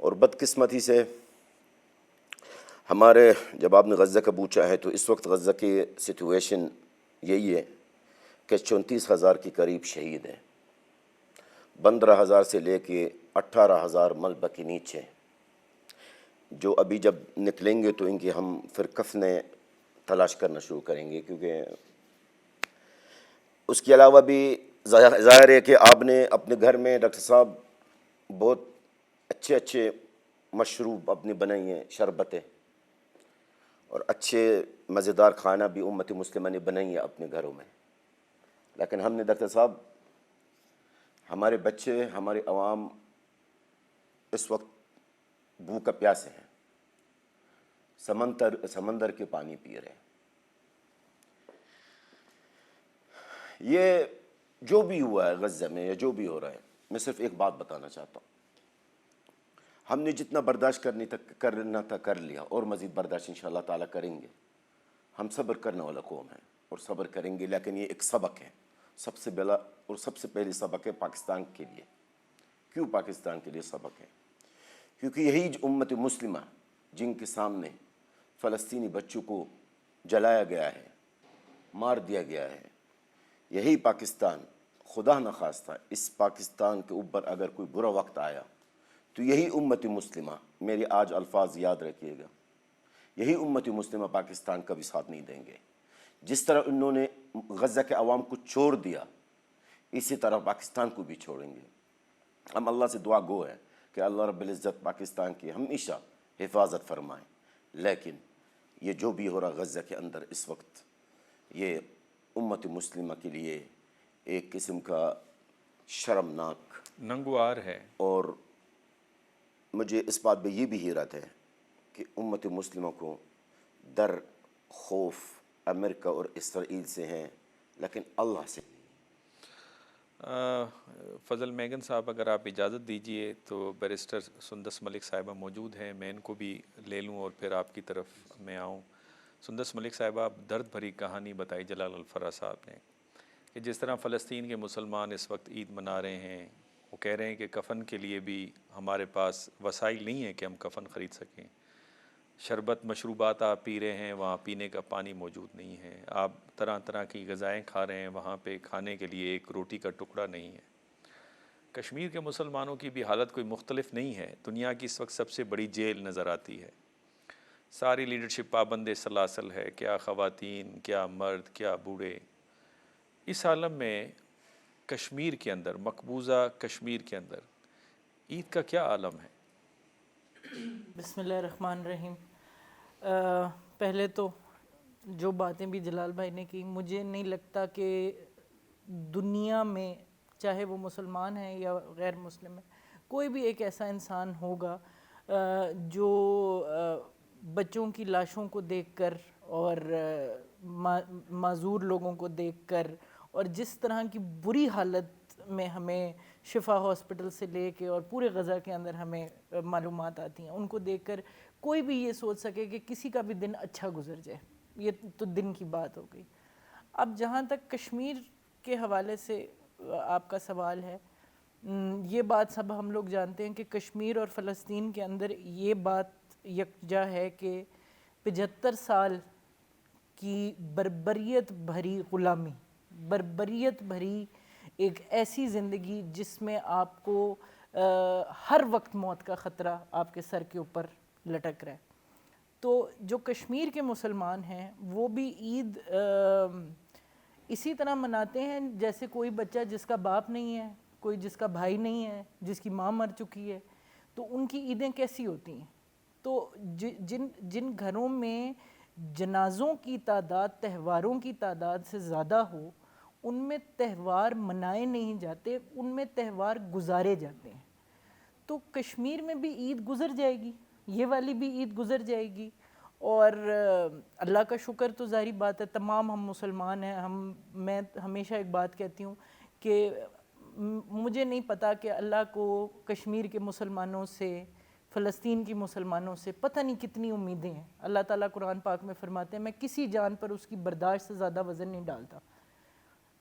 اور بدقسمتی سے ہمارے، جب آپ نے غزہ کا پوچھا ہے تو اس وقت غزہ کی سچویشن یہی ہے کہ 34,000 کے قریب شہید ہیں، 15,000 سے لے کے 18,000 ملبہ کے نیچے، جو ابھی جب نکلیں گے تو ان کی ہم پھر کفنیں تلاش کرنا شروع کریں گے، کیونکہ اس کے علاوہ بھی ظاہر ہے کہ آپ نے اپنے گھر میں ڈاکٹر صاحب بہت اچھے اچھے مشروب اپنی بنائی ہیں، شربتیں، اور اچھے مزیدار کھانا بھی امت مسلمہ نے بنائی ہے اپنے گھروں میں، لیکن ہم نے ڈاکٹر صاحب، ہمارے بچے، ہمارے عوام اس وقت بھوکا پیاسے ہیں، سمندر کے پانی پی رہے ہیں۔ یہ جو بھی ہوا ہے غزہ میں یا جو بھی ہو رہا ہے، میں صرف ایک بات بتانا چاہتا ہوں، ہم نے جتنا برداشت کرنا تھا کر لیا، اور مزید برداشت انشاءاللہ تعالیٰ کریں گے۔ ہم صبر کرنے والا قوم ہے اور صبر کریں گے، لیکن یہ ایک سبق ہے، سب سے بڑا اور سب سے پہلی سبق ہے پاکستان کے لیے۔ کیوں پاکستان کے لیے سبق ہے؟ کیونکہ یہی امت مسلمہ جن کے سامنے فلسطینی بچوں کو جلایا گیا ہے، مار دیا گیا ہے، یہی پاکستان، خدا نخواستہ اس پاکستان کے اوپر اگر کوئی برا وقت آیا تو یہی امت مسلمہ، میرے آج الفاظ یاد رکھیے گا، یہی امت مسلمہ پاکستان کا بھی ساتھ نہیں دیں گے۔ جس طرح انہوں نے غزہ کے عوام کو چھوڑ دیا، اسی طرح پاکستان کو بھی چھوڑیں گے۔ ہم اللہ سے دعا گو ہیں کہ اللہ رب العزت پاکستان کی ہمیشہ حفاظت فرمائیں، لیکن یہ جو بھی ہو رہا غزہ کے اندر اس وقت، یہ امت مسلمہ کے لیے ایک قسم کا شرمناک، ننگوار ہے۔ اور مجھے اس بات پہ یہ بھی حیرت ہے کہ امت مسلمہ کو در خوف امریکہ اور اسرائیل سے ہیں، لیکن اللہ سے نہیں۔ فضل میگن صاحب، اگر آپ اجازت دیجئے تو بیرسٹر سندس ملک صاحبہ موجود ہیں، میں ان کو بھی لے لوں اور پھر آپ کی طرف میں آؤں۔ سندس ملک صاحبہ، آپ درد بھری کہانی بتائی جلال الفراز صاحب نے کہ جس طرح فلسطین کے مسلمان اس وقت عید منا رہے ہیں، وہ کہہ رہے ہیں کہ کفن کے لیے بھی ہمارے پاس وسائل نہیں ہیں کہ ہم کفن خرید سکیں، شربت مشروبات آپ پی رہے ہیں، وہاں پینے کا پانی موجود نہیں ہے، آپ طرح طرح کی غذائیں کھا رہے ہیں، وہاں پہ کھانے کے لیے ایک روٹی کا ٹکڑا نہیں ہے۔ کشمیر کے مسلمانوں کی بھی حالت کوئی مختلف نہیں ہے، دنیا کی اس وقت سب سے بڑی جیل نظر آتی ہے، ساری لیڈرشپ پابند سلاسل ہے، کیا خواتین، کیا مرد، کیا بوڑھے۔ اس عالم میں کشمیر کے اندر، مقبوضہ کشمیر کے اندر عید کا کیا عالم ہے؟ بسم اللہ الرحمن الرحیم۔ پہلے تو جو باتیں بھی جلال بھائی نے کی، مجھے نہیں لگتا کہ دنیا میں، چاہے وہ مسلمان ہیں یا غیر مسلم ہے، کوئی بھی ایک ایسا انسان ہوگا جو بچوں کی لاشوں کو دیکھ کر اور معذور لوگوں کو دیکھ کر اور جس طرح کی بری حالت میں ہمیں شفا ہاسپٹل سے لے کے اور پورے غزہ کے اندر ہمیں معلومات آتی ہیں، ان کو دیکھ کر کوئی بھی یہ سوچ سکے کہ کسی کا بھی دن اچھا گزر جائے، یہ تو دن کی بات ہو گئی۔ اب جہاں تک کشمیر کے حوالے سے آپ کا سوال ہے، یہ بات سب ہم لوگ جانتے ہیں کہ کشمیر اور فلسطین کے اندر یہ بات یکجا ہے کہ 75 سال کی بربریت بھری غلامی، بربریت بھری ایک ایسی زندگی جس میں آپ کو ہر وقت موت کا خطرہ آپ کے سر کے اوپر لٹک رہا ہے۔ تو جو کشمیر کے مسلمان ہیں وہ بھی عید اسی طرح مناتے ہیں جیسے کوئی بچہ جس کا باپ نہیں ہے، کوئی جس کا بھائی نہیں ہے، جس کی ماں مر چکی ہے، تو ان کی عیدیں کیسی ہوتی ہیں؟ تو جن گھروں میں جنازوں کی تعداد تہواروں کی تعداد سے زیادہ ہو، ان میں تہوار منائے نہیں جاتے، ان میں تہوار گزارے جاتے ہیں۔ تو کشمیر میں بھی عید گزر جائے گی، یہ والی بھی عید گزر جائے گی، اور اللہ کا شکر تو ظاہری بات ہے تمام ہم مسلمان ہیں۔ میں ہمیشہ ایک بات کہتی ہوں کہ مجھے نہیں پتا کہ اللہ کو کشمیر کے مسلمانوں سے، فلسطین کی مسلمانوں سے پتہ نہیں کتنی امیدیں ہیں۔ اللہ تعالیٰ قرآن پاک میں فرماتے ہیں میں کسی جان پر اس کی برداشت سے زیادہ وزن نہیں ڈالتا۔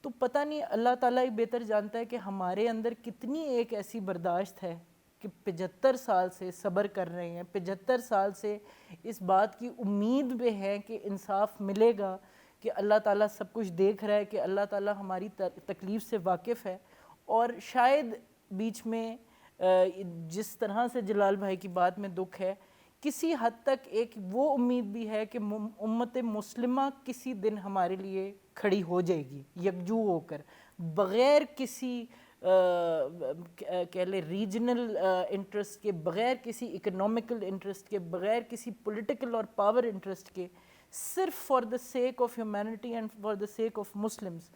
تو پتہ نہیں اللہ تعالیٰ ہی بہتر جانتا ہے کہ ہمارے اندر کتنی ایک ایسی برداشت ہے کہ 75 سال سے صبر کر رہے ہیں، 75 سال سے اس بات کی امید بھی ہے کہ انصاف ملے گا، کہ اللہ تعالیٰ سب کچھ دیکھ رہا ہے، کہ اللہ تعالیٰ ہماری تکلیف سے واقف ہے. اور شاید بیچ میں جس طرح سے جلال بھائی کی بات میں دکھ ہے، کسی حد تک ایک وہ امید بھی ہے کہ امت مسلمہ کسی دن ہمارے لیے کھڑی ہو جائے گی یکجو ہو کر، بغیر کسی کہہ لیں ریجنل انٹرسٹ کے، بغیر کسی اکنومیکل انٹرسٹ کے، بغیر کسی پولیٹیکل اور پاور انٹرسٹ کے، صرف for the sake of humanity and for the sake of Muslims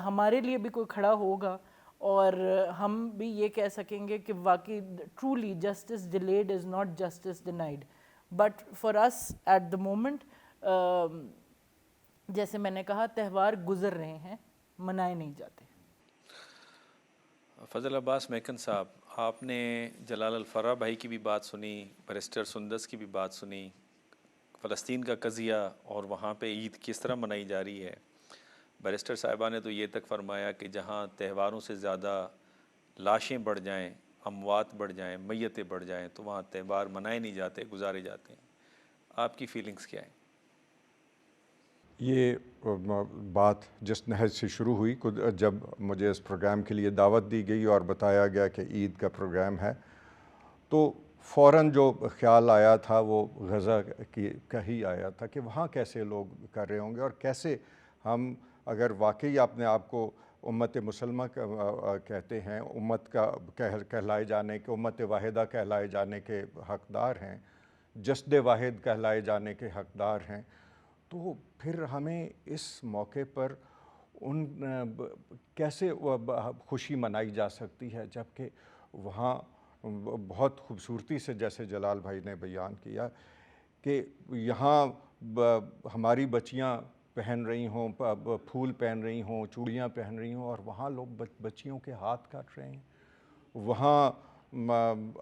ہمارے لیے بھی کوئی کھڑا ہوگا، اور ہم بھی یہ کہہ سکیں گے کہ واقعی truly justice delayed is not justice denied. But for us at the moment, جیسے میں نے کہا، تہوار گزر رہے ہیں، منائے نہیں جاتے. فضل عباس میکن صاحب، آپ نے جلال الفراء بھائی کی بھی بات سنی، بیرسٹر سندس کی بھی بات سنی، فلسطین کا قضیہ اور وہاں پہ عید کس طرح منائی جا رہی ہے. بیرسٹر صاحبہ نے تو یہ تک فرمایا کہ جہاں تہواروں سے زیادہ لاشیں بڑھ جائیں، اموات بڑھ جائیں، میتیں بڑھ جائیں، تو وہاں تہوار منائے نہیں جاتے، گزارے جاتے ہیں. آپ کی فیلنگز کیا ہیں؟ یہ بات جس نہج سے شروع ہوئی، جب مجھے اس پروگرام کے لیے دعوت دی گئی اور بتایا گیا کہ عید کا پروگرام ہے، تو فوراً جو خیال آیا تھا وہ غزہ کا ہی آیا تھا کہ وہاں کیسے لوگ کر رہے ہوں گے، اور کیسے ہم اگر واقعی اپنے آپ کو امت مسلمہ کہتے ہیں، امت کا کہلائے جانے کے، امت واحدہ کہلائے جانے کے حقدار ہیں، جسد واحد کہلائے جانے کے حقدار ہیں، تو پھر ہمیں اس موقع پر ان کیسے خوشی منائی جا سکتی ہے، جبکہ وہاں بہت خوبصورتی سے، جیسے جلال بھائی نے بیان کیا، کہ یہاں ہماری بچیاں پہن رہی ہوں، پھول پہن رہی ہوں، چوڑیاں پہن رہی ہوں، اور وہاں لوگ بچیوں کے ہاتھ کاٹ رہے ہیں. وہاں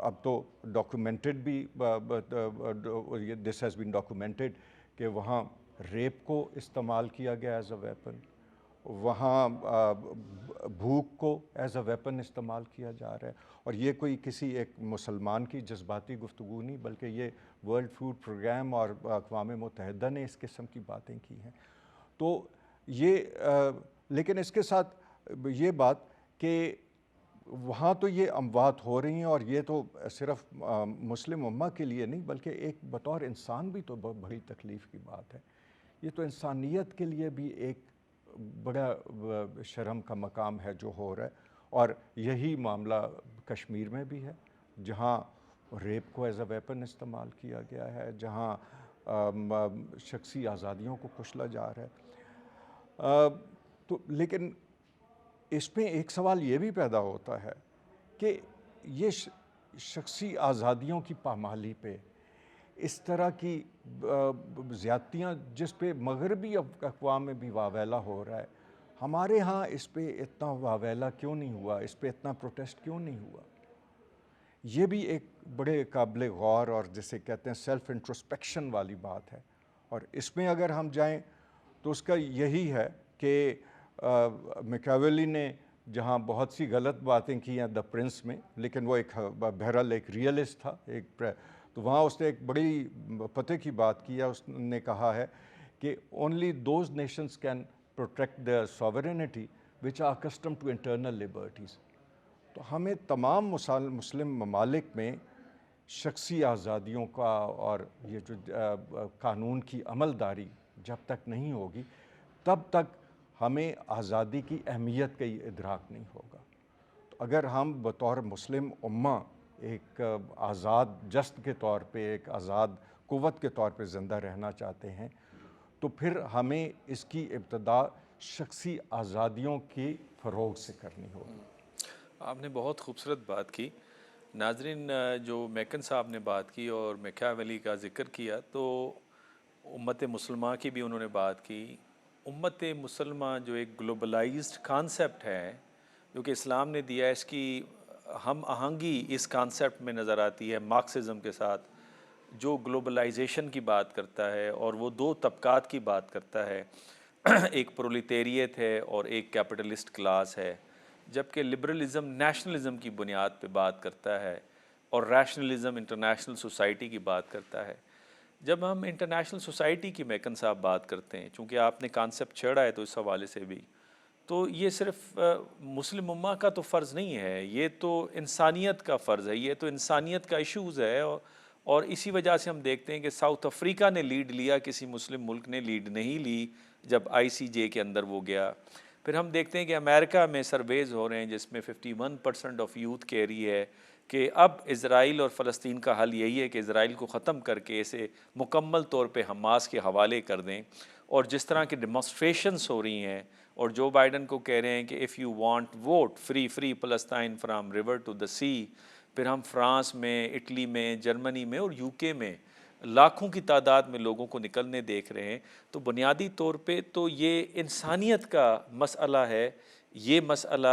اب تو ڈاکومنٹڈ بھی، دس ہیز بین ڈاکومنٹڈ، کہ وہاں ریپ کو استعمال کیا گیا ایز اے ویپن، وہاں بھوک کو ایز اے ویپن استعمال کیا جا رہا ہے. اور یہ کوئی کسی ایک مسلمان کی جذباتی گفتگو نہیں، بلکہ یہ ورلڈ فوڈ پروگرام اور اقوام متحدہ نے اس قسم کی باتیں کی ہیں. تو یہ لیکن اس کے ساتھ یہ بات کہ وہاں تو یہ اموات ہو رہی ہیں، اور یہ تو صرف مسلم امہ کے لیے نہیں، بلکہ ایک بطور انسان بھی تو بہت بڑی تکلیف کی بات ہے. یہ تو انسانیت کے لیے بھی ایک بڑا شرم کا مقام ہے جو ہو رہا ہے. اور یہی معاملہ کشمیر میں بھی ہے، جہاں ریپ کو ایز اے ویپن استعمال کیا گیا ہے، جہاں شخصی آزادیوں کو کچلا جا رہا ہے. تو لیکن اس میں ایک سوال یہ بھی پیدا ہوتا ہے کہ یہ شخصی آزادیوں کی پامالی پہ اس طرح کی زیادتیاں، جس پہ مغربی اقوام میں بھی واویلا ہو رہا ہے، ہمارے ہاں اس پہ اتنا واویلا کیوں نہیں ہوا، اس پہ اتنا پروٹیسٹ کیوں نہیں ہوا؟ یہ بھی ایک بڑے قابل غور اور جسے کہتے ہیں سیلف انٹروسپیکشن والی بات ہے. اور اس میں اگر ہم جائیں تو اس کا یہی ہے کہ میکاویلی نے جہاں بہت سی غلط باتیں کی ہیں دا پرنس میں، لیکن وہ ایک بہرحال ایک ریئلسٹ تھا، تو وہاں اس نے ایک بڑی پتہ کی بات کی ہے. اس نے کہا ہے کہ only those nations can protect their sovereignty which are accustomed to internal liberties. تو ہمیں تمام مسلم ممالک میں شخصی آزادیوں کا اور یہ جو قانون کی عملداری جب تک نہیں ہوگی، تب تک ہمیں آزادی کی اہمیت کا ادراک نہیں ہوگا. تو اگر ہم بطور مسلم امہ ایک آزاد جسد کے طور پہ، ایک آزاد قوت کے طور پہ زندہ رہنا چاہتے ہیں، تو پھر ہمیں اس کی ابتدا شخصی آزادیوں کی فروغ سے کرنی ہوگی. آپ نے بہت خوبصورت بات کی. ناظرین، جو میکن صاحب نے بات کی اور میکاویلی کا ذکر کیا، تو امت مسلمہ کی بھی انہوں نے بات کی. امت مسلمہ جو ایک گلوبلائزڈ کانسیپٹ ہے جو کہ اسلام نے دیا ہے، اس کی ہم آہنگی اس کانسیپٹ میں نظر آتی ہے مارکسزم کے ساتھ، جو گلوبلائزیشن کی بات کرتا ہے اور وہ دو طبقات کی بات کرتا ہے، ایک پرولیٹیریٹ ہے اور ایک کیپٹلسٹ کلاس ہے، جبکہ لبرلزم نیشنلزم کی بنیاد پہ بات کرتا ہے اور ریشنلزم انٹرنیشنل سوسائٹی کی بات کرتا ہے. جب ہم انٹرنیشنل سوسائٹی کی میکن صاحب بات کرتے ہیں، چونکہ آپ نے کانسیپٹ چھیڑا ہے تو اس حوالے سے بھی، تو یہ صرف مسلم امہ کا تو فرض نہیں ہے، یہ تو انسانیت کا فرض ہے، یہ تو انسانیت کا ایشوز ہے. اور اسی وجہ سے ہم دیکھتے ہیں کہ ساؤتھ افریقہ نے لیڈ لیا، کسی مسلم ملک نے لیڈ نہیں لی جب ICJ کے اندر وہ گیا. پھر ہم دیکھتے ہیں کہ امریکہ میں سرویز ہو رہے ہیں جس میں 51% آف یوتھ کہہ رہی ہے کہ اب اسرائیل اور فلسطین کا حل یہی ہے کہ اسرائیل کو ختم کر کے اسے مکمل طور پہ حماس کے حوالے کر دیں. اور جس طرح کی ڈیمانسٹریشنز ہو رہی ہیں، اور جو بائیڈن کو کہہ رہے ہیں کہ if you want vote free Palestine from river to the sea. پھر ہم فرانس میں، اٹلی میں، جرمنی میں اور UK میں لاکھوں کی تعداد میں لوگوں کو نکلنے دیکھ رہے ہیں. تو بنیادی طور پہ تو یہ انسانیت کا مسئلہ ہے، یہ مسئلہ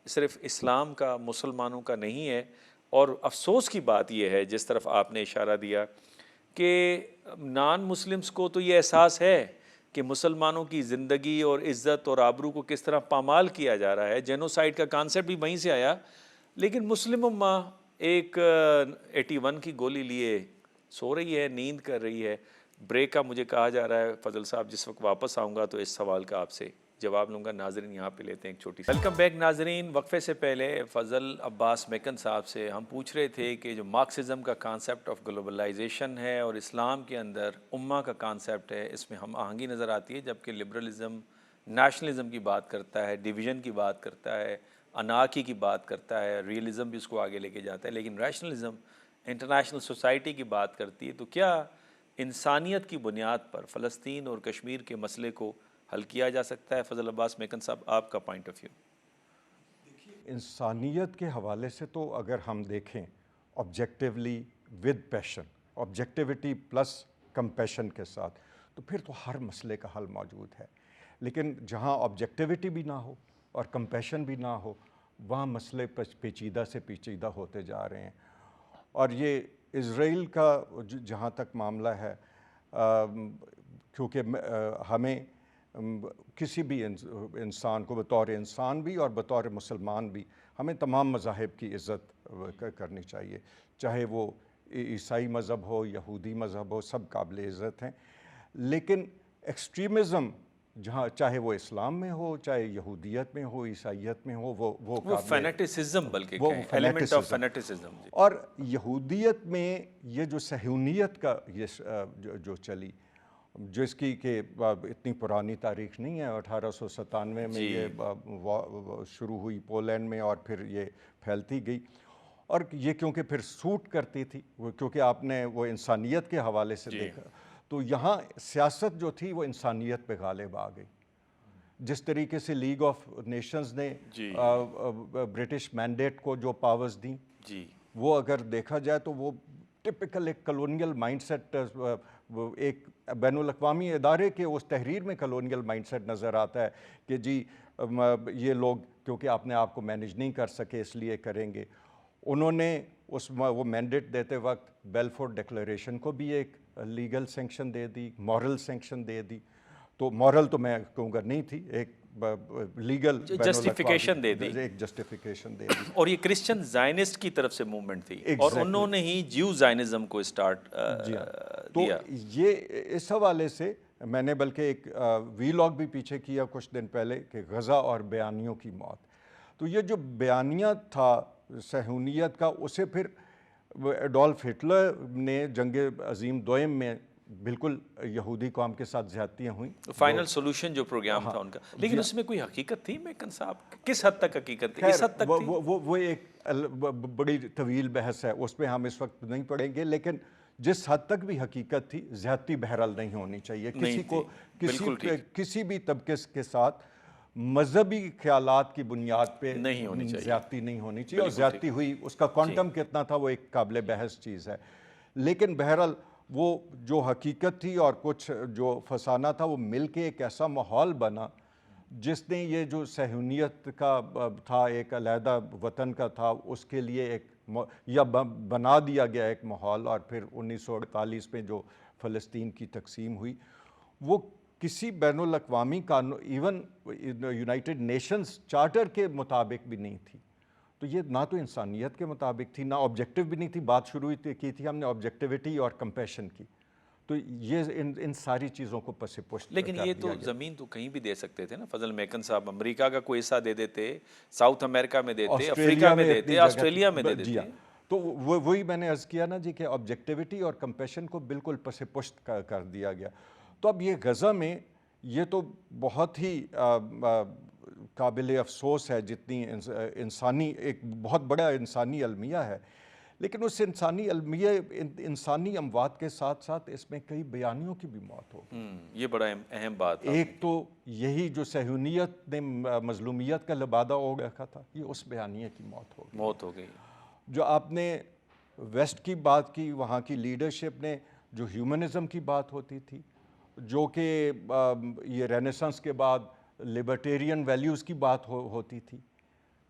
صرف اسلام کا، مسلمانوں کا نہیں ہے. اور افسوس کی بات یہ ہے، جس طرف آپ نے اشارہ دیا، کہ نان مسلمز کو تو یہ احساس ہے کہ مسلمانوں کی زندگی اور عزت اور آبرو کو کس طرح پامال کیا جا رہا ہے. جینوسائیڈ کا کانسیپٹ بھی وہیں سے آیا، لیکن مسلم امہ ایک 81 کی گولی لیے سو رہی ہے، نیند کر رہی ہے. بریک کا مجھے کہا جا رہا ہے فضل صاحب، جس وقت واپس آؤں گا تو اس سوال کا آپ سے جواب لوں گا. ناظرین یہاں پہ لیتے ہیں ایک چھوٹی سی ویلکم بیک. ناظرین، وقفے سے پہلے فضل عباس میکن صاحب سے ہم پوچھ رہے تھے کہ جو مارکسزم کا کانسیپٹ آف گلوبلائزیشن ہے اور اسلام کے اندر امہ کا کانسیپٹ ہے، اس میں ہم آہنگی نظر آتی ہے، جبکہ لبرلزم نیشنلزم کی بات کرتا ہے، ڈویژن کی بات کرتا ہے، انارکی کی بات کرتا ہے، ریئلزم بھی اس کو آگے لے کے جاتا ہے. لیکن ریشنلزم انٹرنیشنل سوسائٹی کی بات کرتی ہے. تو کیا انسانیت کی بنیاد پر فلسطین اور کشمیر کے مسئلے کو حل کیا جا سکتا ہے؟ فضل عباس میکن صاحب، آپ کا پوائنٹ آف ویو. انسانیت کے حوالے سے تو اگر ہم دیکھیں objectively with passion, objectivity plus compassion کے ساتھ، تو پھر تو ہر مسئلے کا حل موجود ہے. لیکن جہاں آبجیکٹیوٹی بھی نہ ہو اور کمپیشن بھی نہ ہو، وہاں مسئلے پیچیدہ سے پیچیدہ ہوتے جا رہے ہیں. اور یہ اسرائیل کا جہاں تک معاملہ ہے، کیونکہ ہمیں کسی بھی انسان کو بطور انسان بھی اور بطور مسلمان بھی ہمیں تمام مذاہب کی عزت کرنی چاہیے، چاہے وہ عیسائی مذہب ہو، یہودی مذہب ہو، سب قابل عزت ہیں. لیکن ایکسٹریمزم جہاں چاہے وہ اسلام میں ہو، چاہے یہودیت میں ہو، عیسائیت میں ہو، وہ فینیٹسزم بلکہ ایلیمنٹ آف فینیٹسزم. اور یہودیت میں یہ جو صہیونیت کا یہ جو چلی، جس کی کہ اتنی پرانی تاریخ نہیں ہے، 1897 میں یہ شروع ہوئی پولینڈ میں اور پھر یہ پھیلتی گئی. اور یہ کیونکہ پھر سوٹ کرتی تھی، کیونکہ آپ نے وہ انسانیت کے حوالے سے دیکھا، تو یہاں سیاست جو تھی وہ انسانیت پہ غالب آ گئی. جس طریقے سے لیگ آف نیشنز نے برٹش مینڈیٹ کو جو پاورز دیں، وہ اگر دیکھا جائے تو وہ ٹپکل ایک کلونیل مائنڈ سیٹ، ایک بین الاقوامی ادارے کے اس تحریر میں کلونیل مائنڈ سیٹ نظر آتا ہے کہ جی یہ لوگ کیونکہ اپنے آپ کو مینیج نہیں کر سکے اس لیے کریں گے. انہوں نے وہ مینڈیٹ دیتے وقت بیلفور ڈکلیریشن کو بھی ایک لیگل سینکشن دے دی، مورل سینکشن دے دی. تو مورل تو میں کہوں گا نہیں تھی، ایک لیگل جسٹیفیکیشن دے دی، ایک جسٹیفیکیشن دے دی. اور یہ کرسچن زائنسٹ کی طرف سے موومنٹ تھی اور انہوں نے ہی جیو زائنزم کو اسٹارٹ تو یہ اس حوالے سے میں نے بلکہ ایک وی لاگ بھی پیچھے کیا کچھ دن پہلے کہ غزہ اور بیانیوں کی موت. تو یہ جو بیانیہ تھا صہیونیت کا، اسے پھر ایڈولف ہٹلر نے جنگ عظیم دوئم میں بالکل یہودی قوم کے ساتھ زیادتیاں ہوئیں. فائنل سولوشن جو پروگرام تھا ان کا، لیکن اس میں کوئی حقیقت تھی میکن صاحب؟ کس حد تک حقیقت تھی؟ اس حد تک تھی؟ وہ ایک بڑی طویل بحث ہے، اس پہ ہم اس وقت نہیں پڑھیں گے. لیکن جس حد تک بھی حقیقت تھی، زیادتی بہرحال نہیں ہونی چاہیے. کسی کو کسی بھی طبقے کے ساتھ مذہبی خیالات کی بنیاد پہ زیادتی نہیں ہونی چاہیے. اور زیادتی ہوئی، اس کا کوانٹم کتنا تھا وہ ایک قابل بحث چیز ہے. لیکن بہرحال وہ جو حقیقت تھی اور کچھ جو فسانہ تھا، وہ مل کے ایک ایسا ماحول بنا جس نے یہ جو صہیونیت کا تھا، ایک علیحدہ وطن کا تھا، اس کے لیے ایک یا بنا دیا گیا ایک ماحول. اور پھر 1948 میں جو فلسطین کی تقسیم ہوئی، وہ کسی بین الاقوامی قانون، ایون یونائٹڈ نیشنز چارٹر کے مطابق بھی نہیں تھی. تو یہ نہ تو انسانیت کے مطابق تھی، نہ آبجیکٹیو بھی نہیں تھی. بات شروع کی تھی ہم نے آبجیکٹیوٹی اور کمپیشن کی، تو یہ ان ساری چیزوں کو پس پشت لیکن کر یہ دیا تو گیا. زمین تو کہیں بھی دے سکتے تھے نا فضل میکن صاحب، امریکہ کا کوئی حصہ دے دیتے، ساؤتھ امریکہ میں دیتے، افریقہ میں اتنی دیتے، جگہ آسٹریلیا میں دے جی دیتے. ہاں. تو وہی میں نے عرض کیا نا جی کہ آبجیکٹیوٹی اور کمپیشن کو بالکل پس پشت کر دیا گیا. تو اب یہ غزہ میں یہ تو بہت ہی قابل افسوس ہے، جتنی انسانی ایک بہت بڑا انسانی المیہ ہے، لیکن اس انسانی المیہ انسانی اموات کے ساتھ ساتھ اس میں کئی بیانیوں کی بھی موت ہو گئی. یہ بڑا اہم بات ہے. ایک تو یہی جو صہیونیت نے مظلومیت کا لبادہ ہو گیا تھا، یہ اس بیانیے کی موت ہو گئی. موت ہو گئی. جو آپ نے ویسٹ کی بات کی، وہاں کی لیڈرشپ نے جو ہیومنزم کی بات ہوتی تھی، جو کہ یہ رینیسانس کے بعد لبرٹیرین ویلیوز کی بات ہوتی تھی،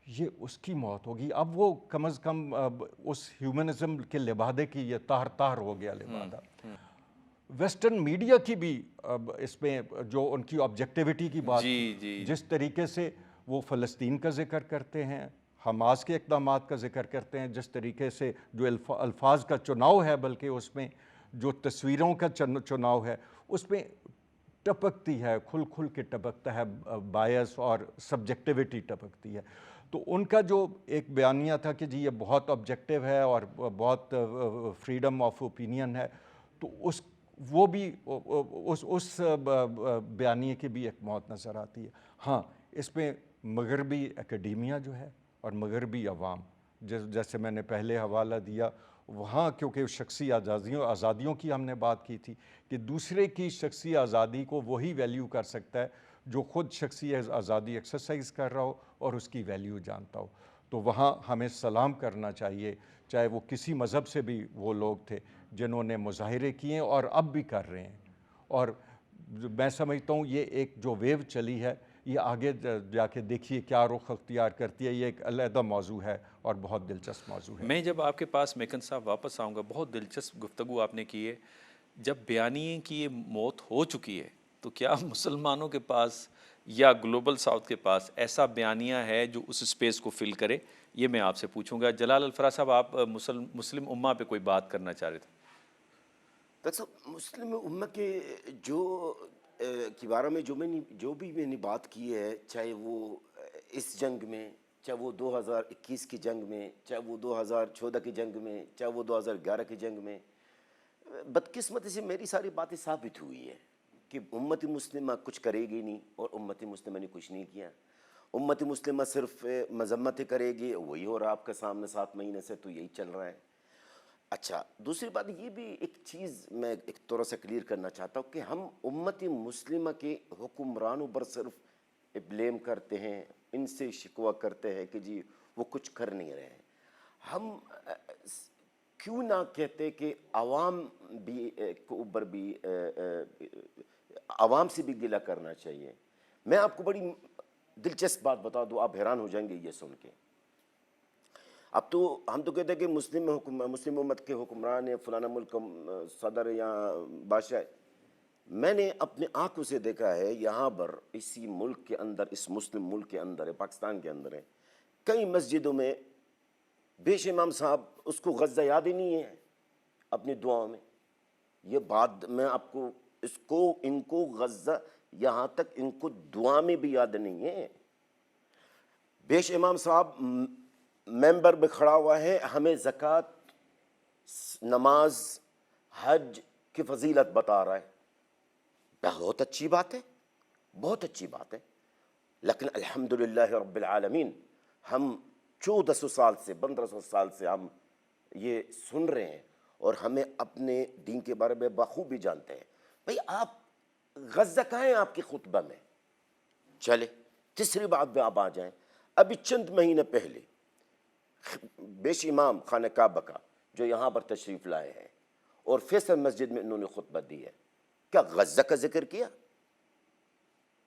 یہ اس کی موت ہوگی. اب وہ کم از کم اس ہیومنزم کے لبادے کی یہ تار ہو گیا لبادہ. ویسٹرن میڈیا کی بھی اس میں جو ان کی آبجیکٹیوٹی کی بات تھی، جس طریقے سے وہ فلسطین کا ذکر کرتے ہیں، حماس کے اقدامات کا ذکر کرتے ہیں، جس طریقے سے جو الفاظ کا چناؤ ہے، بلکہ اس میں جو تصویروں کا چناؤ ہے، اس میں ٹپکتی ہے، کھل کے ٹپکتا ہے بایس اور سبجیکٹیوٹی ٹپکتی ہے. تو ان کا جو ایک بیانیہ تھا کہ جی یہ بہت آبجیکٹیو ہے اور بہت فریڈم آف اوپینین ہے، تو وہ بھی اس بیانیے کی بھی ایک موت نظر آتی ہے. ہاں، اس میں مغربی اکیڈیمیا جو ہے اور مغربی عوام، جیسے میں نے پہلے حوالہ دیا، وہاں کیونکہ شخصی آزادیوں کی ہم نے بات کی تھی کہ دوسرے کی شخصی آزادی کو وہی ویلیو کر سکتا ہے جو خود شخصی آزادی ایکسرسائز کر رہا ہو اور اس کی ویلیو جانتا ہو. تو وہاں ہمیں سلام کرنا چاہیے، چاہے وہ کسی مذہب سے بھی وہ لوگ تھے جنہوں نے مظاہرے کیے اور اب بھی کر رہے ہیں. اور میں سمجھتا ہوں یہ ایک جو ویو چلی ہے، یہ آگے جا کے دیکھیے کیا رخ اختیار کرتی ہے. یہ ایک علیحدہ موضوع ہے اور بہت دلچسپ موضوع ہے. میں جب آپ کے پاس میکن صاحب واپس آؤں گا، بہت دلچسپ گفتگو آپ نے کی ہے. جب بیانیے کی یہ موت ہو چکی ہے تو کیا مسلمانوں کے پاس یا گلوبل ساؤتھ کے پاس ایسا بیانیہ ہے جو اس اسپیس کو فل کرے؟ یہ میں آپ سے پوچھوں گا. جلال الفراز صاحب، آپ مسلم امہ پہ کوئی بات کرنا چاہ رہے تھے. ڈاکٹر صاحب، مسلم امت کے جو کے بارے میں جو بھی میں نے بات کی ہے، چاہے وہ اس جنگ میں، چاہے وہ 2021 کی جنگ میں، چاہے وہ 2014 کی جنگ میں، چاہے وہ 2011 کی جنگ میں، بدقسمتی سے میری ساری باتیں ثابت ہوئی ہیں کہ امت مسلمہ کچھ کرے گی نہیں، اور امت مسلمہ نے کچھ نہیں کیا. امت مسلمہ صرف مذمت کرے گی، وہی ہو رہا آپ کے سامنے 7 مہینے سے، تو یہی چل رہا ہے. اچھا، دوسری بات یہ بھی ایک چیز میں ایک طور سے کلیئر کرنا چاہتا ہوں کہ ہم امت مسلمہ کے حکمرانوں پر صرف بلیم کرتے ہیں، ان سے شکوہ کرتے ہیں کہ جی وہ کچھ کر نہیں رہے ہیں. ہم کیوں نہ کہتے کہ عوام بھی کے اوپر بھی عوام سے بھی گلہ کرنا چاہیے. میں آپ کو بڑی دلچسپ بات بتا دوں، آپ حیران ہو جائیں گے یہ سن کے. اب تو ہم تو کہتے ہیں کہ مسلم امت کے حکمران یا فلانا ملک صدر یا بادشاہ. میں نے اپنے آنکھوں سے دیکھا ہے یہاں پر اسی ملک کے اندر، اس مسلم ملک کے اندر ہے، پاکستان کے اندر ہے، کئی مسجدوں میں بیش امام صاحب اس کو غزہ یاد ہی نہیں ہے اپنی دعاؤں میں. یہ بات میں آپ کو ان کو غزہ یہاں تک ان کو دعا میں بھی یاد نہیں ہے. بیش امام صاحب ممبر میں کھڑا ہوا ہے، ہمیں زکوٰۃ، نماز، حج کی فضیلت بتا رہا ہے. بہت اچھی بات ہے، بہت اچھی بات ہے. لیکن الحمدللہ رب العالمین، ہم 1400 سال سے 1500 سال سے ہم یہ سن رہے ہیں اور ہمیں اپنے دین کے بارے میں بخوبی جانتے ہیں. بھئی آپ غزہ کہاں ہیں آپ کے خطبہ میں؟ چلے تیسری بات پہ آپ آ جائیں. ابھی چند مہینے پہلے بیش امام خانہ کعبہ کا جو یہاں پر تشریف لائے ہیں اور فیصل مسجد میں انہوں نے خطبہ دی ہے، کیا غزہ کا ذکر کیا؟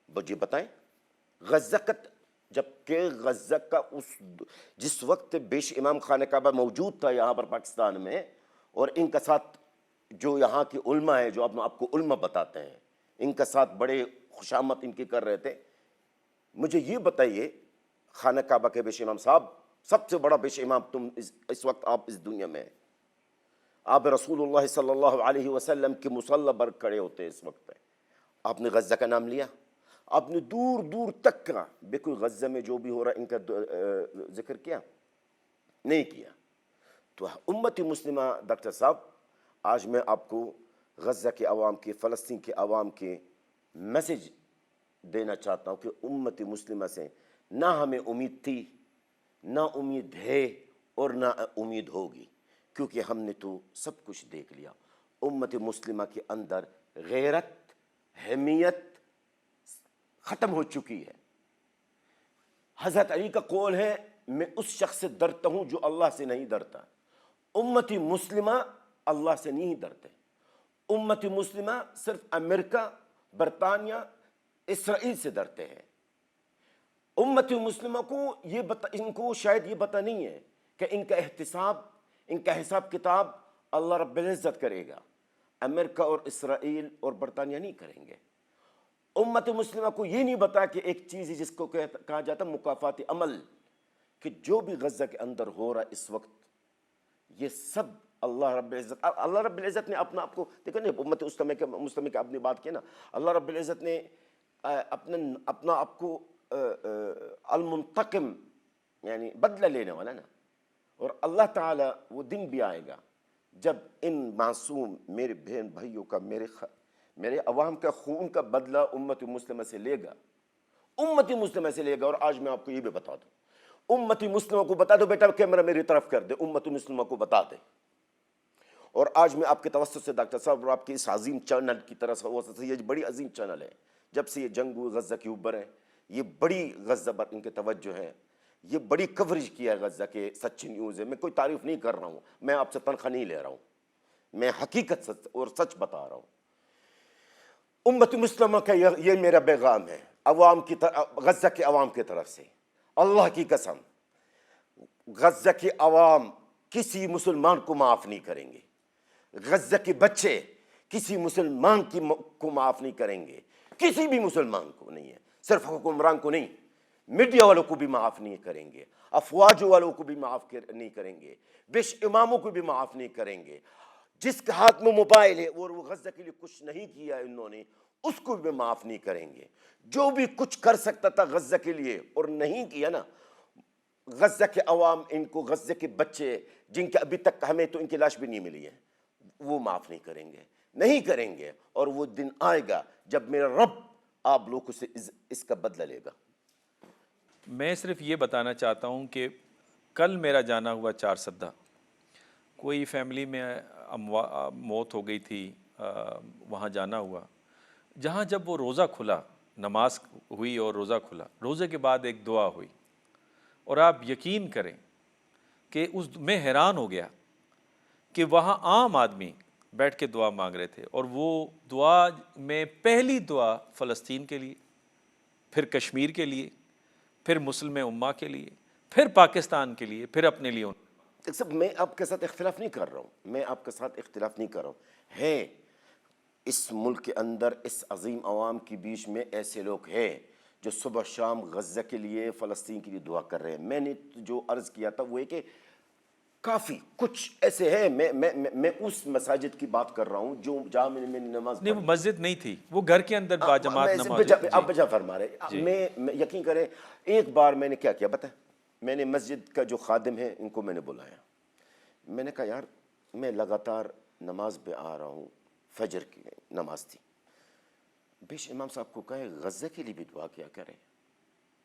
مجھے بتائیں. غزہ کا، جبکہ غزہ کا جس وقت بیش امام خانہ کعبہ موجود تھا یہاں پر پاکستان میں، اور ان کا ساتھ جو یہاں کے علماء ہیں، جو آپ کو علماء بتاتے ہیں، ان کا ساتھ بڑے خوشامد ان کی کر رہے تھے. مجھے یہ بتائیے، خانہ کعبہ کے بیش امام صاحب سب سے بڑا پیش امام تم اس وقت آپ اس دنیا میں ہیں. آپ رسول اللہ صلی اللہ علیہ وسلم کے مصلی پر کھڑے ہوتے ہیں اس وقت پہ. آپ نے غزہ کا نام لیا, آپ نے دور دور تک کا بے کوئی غزہ میں جو بھی ہو رہا ان کا ذکر کیا نہیں کیا. تو امت مسلمہ ڈاکٹر صاحب, آج میں آپ کو غزہ کے عوام کے, فلسطین کے عوام کے میسج دینا چاہتا ہوں کہ امت مسلمہ سے نہ ہمیں امید تھی, نہ امید ہے, اور نہ امید ہوگی, کیونکہ ہم نے تو سب کچھ دیکھ لیا. امت مسلمہ کے اندر غیرت, حمیت ختم ہو چکی ہے. حضرت علی کا قول ہے, میں اس شخص سے ڈرتا ہوں جو اللہ سے نہیں ڈرتا. امت مسلمہ اللہ سے نہیں ڈرتے. امت مسلمہ صرف امریکہ, برطانیہ, اسرائیل سے ڈرتے ہیں. امت مسلمہ کو ان کو شاید یہ پتہ نہیں ہے کہ ان کا احتساب, ان کا حساب کتاب اللہ رب العزت کرے گا, امریکہ اور اسرائیل اور برطانیہ نہیں کریں گے. امت مسلمہ کو یہ نہیں پتا کہ ایک چیز ہے جس کو کہا جاتا ہے مکافات عمل, کہ جو بھی غزہ کے اندر ہو رہا اس وقت یہ سب اللہ رب العزت نے اپنا آپ کو دیکھو نا, امت مسلمہ کی آپ نے بات کی نا, اللہ رب العزت نے اپنا آپ کو المنتقم یعنی بدلہ لینے والا نا. اور اللہ تعالیٰ وہ دن بھی آئے گا جب ان معصوم میرے بہن بھائیوں کا, میرے عوام کا خون کا بدلہ امت مسلمہ سے لے گا, امت مسلمہ سے لے گا. اور آج میں آپ کو یہ بھی بتا دوں, امت مسلمہ کو بتا دو بیٹا, کیمرہ میری طرف کر دے, امت مسلمہ کو بتا دے. اور آج میں آپ کے توسط سے ڈاکٹر صاحب اور آپ کے اس عظیم چینل کی طرف سے, یہ بڑی عظیم چینل ہے, جب سے یہ جنگ غزہ کے اوپر ہے, یہ بڑی غزہ پر ان کے توجہ ہے, یہ بڑی کوریج کیا ہے غزہ کے, سچی نیوز ہے. میں کوئی تعریف نہیں کر رہا ہوں, میں آپ سے تنخواہ نہیں لے رہا ہوں, میں حقیقت اور سچ بتا رہا ہوں. امت مسلمہ کا یہ میرا پیغام ہے عوام کی غزہ کے عوام کی طرف سے. اللہ کی قسم, غزہ کے عوام کسی مسلمان کو معاف نہیں کریں گے, غزہ کے بچے کسی مسلمان کو معاف نہیں کریں گے, کسی بھی مسلمان کو نہیں ہے, صرف حکمران کو نہیں, میڈیا والوں کو بھی معاف نہیں کریں گے, افواج والوں کو بھی معاف نہیں کریں گے, بیش اماموں کو بھی معاف نہیں کریں گے. جس کے ہاتھ میں موبائل ہے اور وہ غزہ کے لیے کچھ نہیں کیا انہوں نے, اس کو بھی معاف نہیں کریں گے. جو بھی کچھ کر سکتا تھا غزہ کے لیے اور نہیں کیا نا, غزہ کے عوام, ان کو غزہ کے بچے جن کے ابھی تک ہمیں تو ان کی لاش بھی نہیں ملی ہے, وہ معاف نہیں کریں گے, نہیں کریں گے. اور وہ دن آئے گا جب میرا رب آپ لوگوں سے اس کا بدلہ لے گا. میں صرف یہ بتانا چاہتا ہوں کہ کل میرا جانا ہوا 4 سدہ, کوئی فیملی میں موت ہو گئی تھی, وہاں جانا ہوا. جہاں جب وہ روزہ کھلا, نماز ہوئی اور روزہ کھلا, روزے کے بعد ایک دعا ہوئی, اور آپ یقین کریں کہ میں حیران ہو گیا کہ وہاں عام آدمی بیٹھ کے دعا مانگ رہے تھے, اور وہ دعا میں پہلی دعا فلسطین کے لیے, پھر کشمیر کے لیے, پھر مسلم امہ کے لیے, پھر پاکستان کے لیے, پھر اپنے لیے. سب میں آپ کے ساتھ اختلاف نہیں کر رہا ہوں, میں آپ کے ساتھ اختلاف نہیں کر رہا ہوں. ہے اس ملک کے اندر, اس عظیم عوام کے بیچ میں ایسے لوگ ہیں جو صبح شام غزہ کے لیے, فلسطین کے لیے دعا کر رہے ہیں. میں نے جو عرض کیا تھا وہ ہے کہ کافی کچھ ایسے ہیں, میں اس مساجد کی بات کر رہا ہوں جو جہاں میں نے نماز نہیں, وہ مسجد نہیں تھی, وہ گھر کے اندر باجماعت نماز. آپ بجا فرما رہے. میں یقین کریں, ایک بار میں نے کیا کیا پتہ, میں نے مسجد کا جو خادم ہے ان کو میں نے بلایا, میں نے کہا یار میں لگاتار نماز پہ آ رہا ہوں, فجر کی نماز تھی, بیش امام صاحب کو کہے غزہ کے لیے بھی دعا کیا کریں.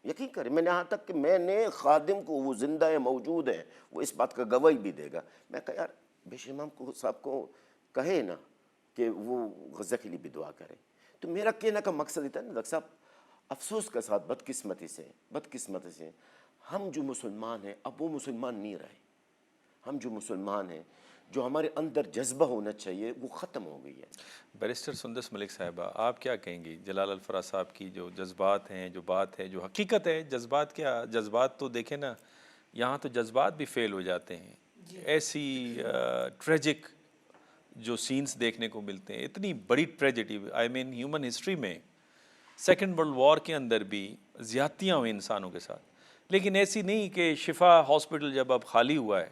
یقین کریں, میں نے یہاں تک کہ میں نے خادم کو, وہ زندہ ہے, موجود ہے, وہ اس بات کا گواہی بھی دے گا, میں کہا یار بیش امام صاحب کو کہے نا کہ وہ غزہ کے لیے بھی دعا کریں. تو میرا کہنے کا مقصد تھا نا ڈاکٹر صاحب, افسوس کے ساتھ بدقسمتی سے ہم جو مسلمان ہیں اب وہ مسلمان نہیں رہے. ہم جو مسلمان ہیں, جو ہمارے اندر جذبہ ہونا چاہیے, وہ ختم ہو گئی ہے. بیرسٹر سندس ملک صاحبہ, آپ کیا کہیں گی جلال الفراز صاحب کی جو جذبات ہیں, جو بات ہے, جو حقیقت ہے, جذبات کیا, جذبات تو دیکھیں نا, یہاں تو جذبات بھی فیل ہو جاتے ہیں. ایسی ٹریجک جو سینز دیکھنے کو ملتے ہیں, اتنی بڑی ٹریجڈی, آئی مین ہیومن ہسٹری میں 2nd ورلڈ وار کے اندر بھی زیادتیاں ہوئی انسانوں کے ساتھ, لیکن ایسی نہیں کہ شفا ہاسپٹل جب اب خالی ہوا ہے،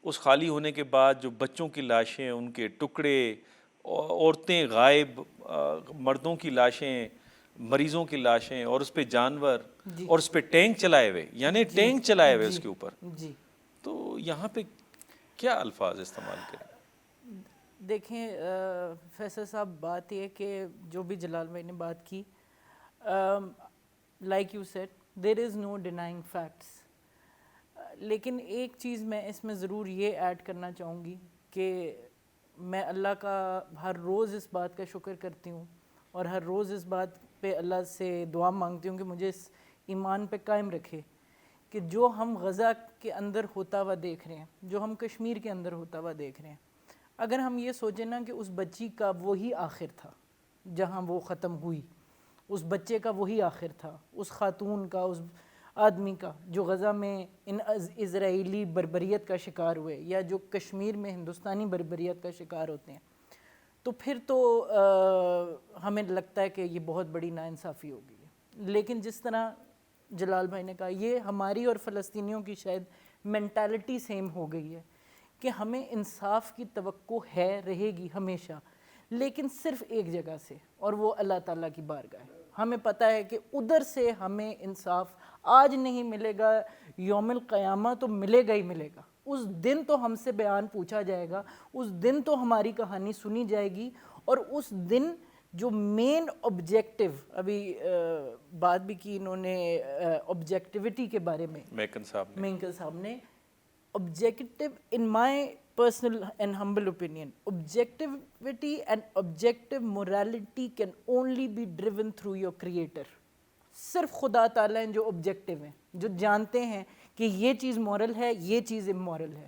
اس خالی ہونے کے بعد جو بچوں کی لاشیں، ان کے ٹکڑے، عورتیں غائب، مردوں کی لاشیں، مریضوں کی لاشیں، اور اس پہ جانور، اور اس پہ ٹینک چلائے ہوئے، یعنی ٹینک چلائے ہوئے اس کے اوپر، جی تو یہاں پہ کیا الفاظ استعمال کریں؟ دیکھیں فیصل صاحب، بات یہ کہ جو بھی جلال بھائی نے بات کی، like you said there is no denying facts, لیکن ایک چیز میں اس میں ضرور یہ ایڈ کرنا چاہوں گی کہ میں اللہ کا ہر روز اس بات کا شکر کرتی ہوں، اور ہر روز اس بات پہ اللہ سے دعا مانگتی ہوں کہ مجھے اس ایمان پہ قائم رکھے کہ جو ہم غزہ کے اندر ہوتا ہوا دیکھ رہے ہیں، جو ہم کشمیر کے اندر ہوتا ہوا دیکھ رہے ہیں، اگر ہم یہ سوچیں نا کہ اس بچی کا وہی آخر تھا جہاں وہ ختم ہوئی، اس بچے کا وہی آخر تھا، اس خاتون کا، اس آدمی کا جو غزہ میں ان اسرائیلی بربریت کا شکار ہوئے، یا جو کشمیر میں ہندوستانی بربریت کا شکار ہوتے ہیں، تو پھر تو ہمیں لگتا ہے کہ یہ بہت بڑی ناانصافی ہو گئی ہے۔ لیکن جس طرح جلال بھائی نے کہا، یہ ہماری اور فلسطینیوں کی شاید مینٹالٹی سیم ہو گئی ہے کہ ہمیں انصاف کی توقع ہے، رہے گی ہمیشہ، لیکن صرف ایک جگہ سے، اور وہ اللہ تعالیٰ کی بارگاہ ہے۔ ہمیں پتہ ہے کہ ادھر سے ہمیں انصاف آج نہیں ملے گا، یوم القیامہ تو ملے گا ہی ملے گا۔ اس دن تو ہم سے بیان پوچھا جائے گا، اس دن تو ہماری کہانی سنی جائے گی، اور اس دن جو مین آبجیکٹیو، ابھی بات بھی کی انہوں نے آبجیکٹیوٹی کے بارے میں، میکن صاحب نے objective, in my personal and humble opinion, objectivity and objective morality can only be driven through your creator. صرف خدا تعالیٰ ہیں جو objective ہیں، جو جانتے ہیں کہ یہ چیز moral ہے، یہ چیز immoral ہے۔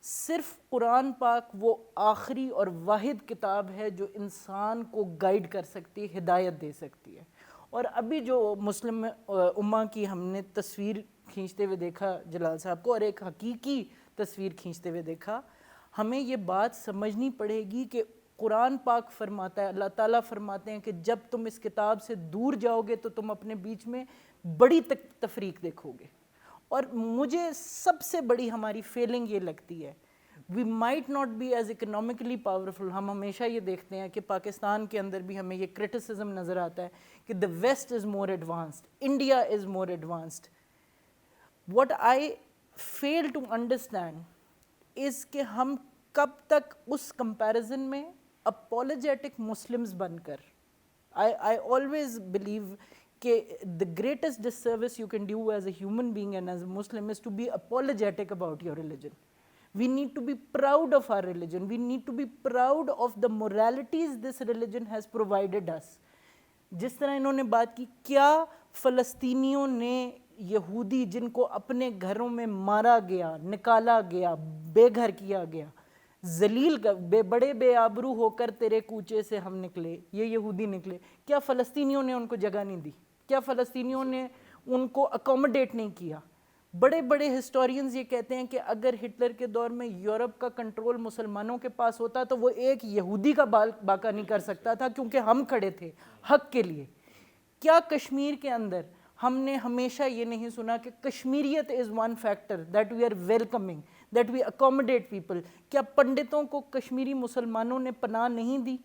صرف قرآن پاک وہ آخری اور واحد کتاب ہے جو انسان کو گائیڈ کر سکتی ہے، ہدایت دے سکتی ہے۔ اور ابھی جو مسلم امہ کی ہم نے تصویر کھینچتے ہوئے دیکھا جلال صاحب کو، اور ایک حقیقی تصویر کھینچتے ہوئے دیکھا، ہمیں یہ بات سمجھنی پڑے گی کہ قرآن پاک فرماتا ہے، اللہ تعالیٰ فرماتے ہیں کہ جب تم اس کتاب سے دور جاؤ گے تو تم اپنے بیچ میں بڑی تفریق دیکھو گے۔ اور مجھے سب سے بڑی ہماری فیلنگ یہ لگتی ہے، we might not be as economically powerful. ہم ہمیشہ یہ دیکھتے ہیں کہ پاکستان کے اندر بھی ہمیں یہ کرٹیسزم نظر آتا ہے کہ the west is more advanced, India is more advanced. What I fail to understand is کہ ہم کب تک اس کمپیریزن میں apologetic Muslims بن کر، I always believe کہ the greatest disservice you can do as a human being and as a Muslim is to be apologetic about your religion. We need to be proud of our religion. We need to be proud of the moralities this religion has provided us. جس طرح انہوں نے بات کی، کیا فلسطینیوں نے یہودی جن کو اپنے گھروں میں مارا گیا، نکالا گیا، بے گھر کیا گیا، ذلیل بڑے بے آبرو ہو کر تیرے کوچے سے ہم نکلے، یہ یہودی نکلے، کیا فلسطینیوں نے ان کو جگہ نہیں دی؟ کیا فلسطینیوں نے ان کو اکوموڈیٹ نہیں کیا؟ بڑے بڑے ہسٹورینز یہ کہتے ہیں کہ اگر ہٹلر کے دور میں یورپ کا کنٹرول مسلمانوں کے پاس ہوتا تو وہ ایک یہودی کا باقا نہیں کر سکتا تھا، کیونکہ ہم کھڑے تھے حق کے لیے۔ کیا کشمیر کے اندر ہم نے ہمیشہ یہ نہیں سنا کہ Kashmiriyat is one factor that we are welcoming, that we accommodate people? کیا پنڈتوں کو کشمیری مسلمانوں نے پناہ نہیں دی؟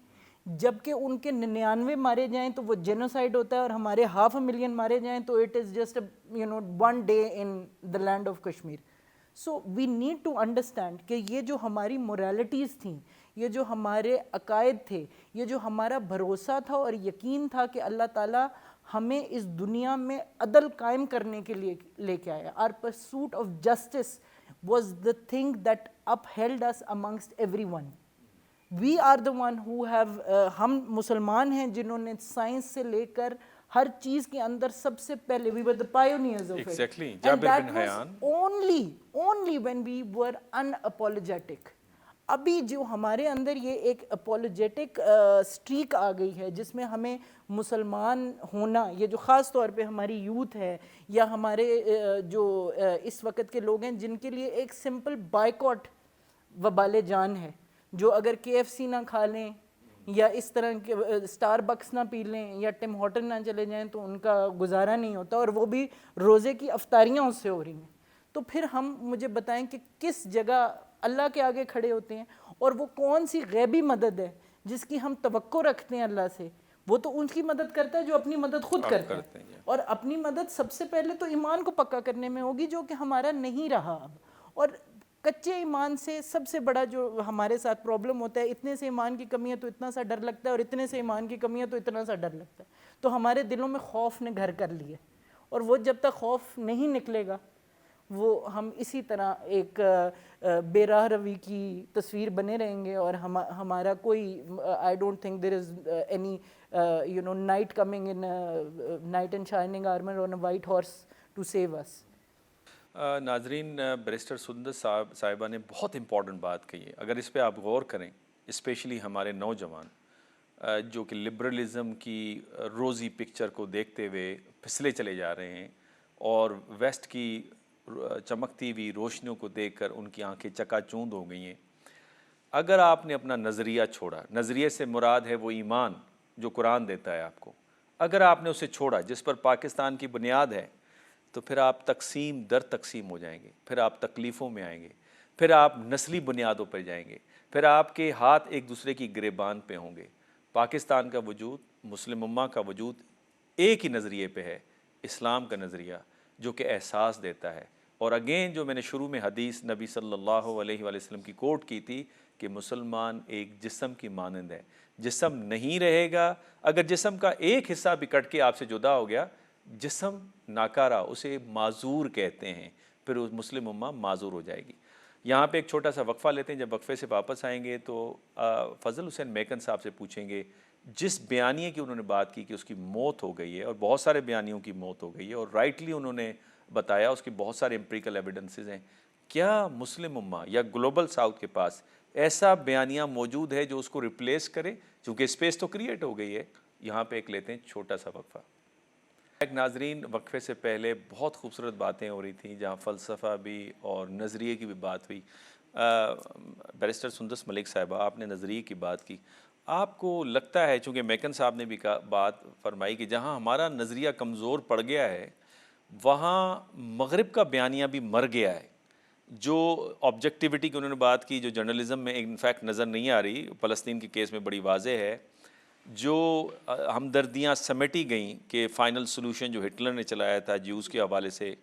جبکہ ان کے 99 مارے جائیں تو وہ جینوسائیڈ ہوتا ہے، اور ہمارے 500,000 مارے جائیں تو it is just one day in the land of Kashmir. So we need to understand کہ یہ جو ہماری moralities تھیں، یہ جو ہمارے عقائد تھے، یہ جو ہمارا بھروسہ تھا اور یقین تھا کہ اللہ تعالیٰ ہمیں اس دنیا میں عدل قائم کرنے کے لیے لے کے آیا۔ Our pursuit of justice was the thing that upheld us amongst everyone. We are the one who have ہم مسلمان ہیں جنہوں نے سائنس سے لے کر ہر چیز کے اندر سب سے پہلے we were the pioneers of it. Exactly. And that was only when we were unapologetic. ابھی جو ہمارے اندر یہ ایک اپولوجیٹک سٹریک آ گئی ہے جس میں ہمیں مسلمان ہونا، یہ جو خاص طور پہ ہماری یوتھ ہے یا ہمارے جو اس وقت کے لوگ ہیں جن کے لیے ایک سمپل بائیکاٹ وبال جان ہے، جو اگر KFC نہ کھا لیں یا اس طرح کے اسٹار بکس نہ پی لیں یا ٹم ہارٹن نہ چلے جائیں تو ان کا گزارا نہیں ہوتا, اور وہ بھی روزے کی افطاریاں اس سے ہو رہی ہیں. تو پھر ہم مجھے بتائیں کہ کس جگہ اللہ کے آگے کھڑے ہوتے ہیں, اور وہ کون سی غیبی مدد ہے جس کی ہم توقع رکھتے ہیں اللہ سے. وہ تو ان کی مدد کرتا ہے جو اپنی مدد خود کرتا ہے, اور اپنی مدد سب سے پہلے تو ایمان کو پکا کرنے میں ہوگی جو کہ ہمارا نہیں رہا اب. اور کچے ایمان سے سب سے بڑا جو ہمارے ساتھ پرابلم ہوتا ہے, اتنے سے ایمان کی کمی ہے تو اتنا سا ڈر لگتا ہے, اور اتنے سے ایمان کی کمی ہے تو اتنا سا ڈر لگتا ہے. تو ہمارے دلوں میں خوف نے گھر کر لیے, اور وہ جب تک خوف نہیں نکلے گا وہ ہم اسی طرح ایک بے راہ روی کی تصویر بنے رہیں گے, اور ہمارا کوئی I don't think there is any knight coming in knight and shining armour on a white horse to save us. ناظرین, بیرسٹر سندس صاحبہ نے بہت امپورٹنٹ بات کہی ہے. اگر اس پہ آپ غور کریں, اسپیشلی ہمارے نوجوان جو کہ لبرلزم کی روزی پکچر کو دیکھتے ہوئے پھسلے چلے جا رہے ہیں, اور ویسٹ کی چمکتی ہوئی روشنیوں کو دیکھ کر ان کی آنکھیں چکا چوند ہو گئی ہیں. اگر آپ نے اپنا نظریہ چھوڑا, نظریے سے مراد ہے وہ ایمان جو قرآن دیتا ہے آپ کو, اگر آپ نے اسے چھوڑا جس پر پاکستان کی بنیاد ہے, تو پھر آپ تقسیم در تقسیم ہو جائیں گے, پھر آپ تکلیفوں میں آئیں گے, پھر آپ نسلی بنیادوں پر جائیں گے, پھر آپ کے ہاتھ ایک دوسرے کی گریبان پہ ہوں گے. پاکستان کا وجود, مسلم امہ کا وجود ایک ہی نظریے پہ ہے, اسلام کا نظریہ, جو کہ احساس دیتا ہے. اور اگین جو میں نے شروع میں حدیث نبی صلی اللہ علیہ وآلہ وسلم کی کوٹ کی تھی کہ مسلمان ایک جسم کی مانند ہے, جسم نہیں رہے گا. اگر جسم کا ایک حصہ بھی کٹ کے آپ سے جدا ہو گیا, جسم ناکارہ, اسے معذور کہتے ہیں, پھر اس مسلم امہ معذور ہو جائے گی. یہاں پہ ایک چھوٹا سا وقفہ لیتے ہیں, جب وقفے سے واپس آئیں گے تو فضل حسین میکن صاحب سے پوچھیں گے جس بیانیے کی انہوں نے بات کی کہ اس کی موت ہو گئی ہے, اور بہت سارے بیانیوں کی موت ہو گئی ہے, اور رائٹلی انہوں نے بتایا اس کی بہت سارے امپیریکل ایویڈنسز ہیں, کیا مسلم امہ یا گلوبل ساؤتھ کے پاس ایسا بیانیہ موجود ہے جو اس کو ریپلیس کرے, چونکہ اسپیس تو کریٹ ہو گئی ہے. یہاں پہ ایک لیتے ہیں چھوٹا سا وقفہ. ایک ناظرین, وقفے سے پہلے بہت خوبصورت باتیں ہو رہی تھیں جہاں فلسفہ بھی اور نظریے کی بھی بات ہوئی. بیرسٹر سندس ملک صاحبہ, آپ نے نظریے کی بات کی. آپ کو لگتا ہے, چونکہ میکن صاحب نے بھی بات فرمائی کہ جہاں ہمارا نظریہ کمزور پڑ گیا ہے وہاں مغرب کا بیانیہ بھی مر گیا ہے. جو آبجیکٹیوٹی کی انہوں نے بات کی, جو جرنلزم میں انفیکٹ نظر نہیں آ رہی, فلسطین کے کیس میں بڑی واضح ہے, جو ہمدردیاں سمیٹی گئیں کہ فائنل سلوشن جو ہٹلر نے چلایا تھا جیوز کے حوالے سے,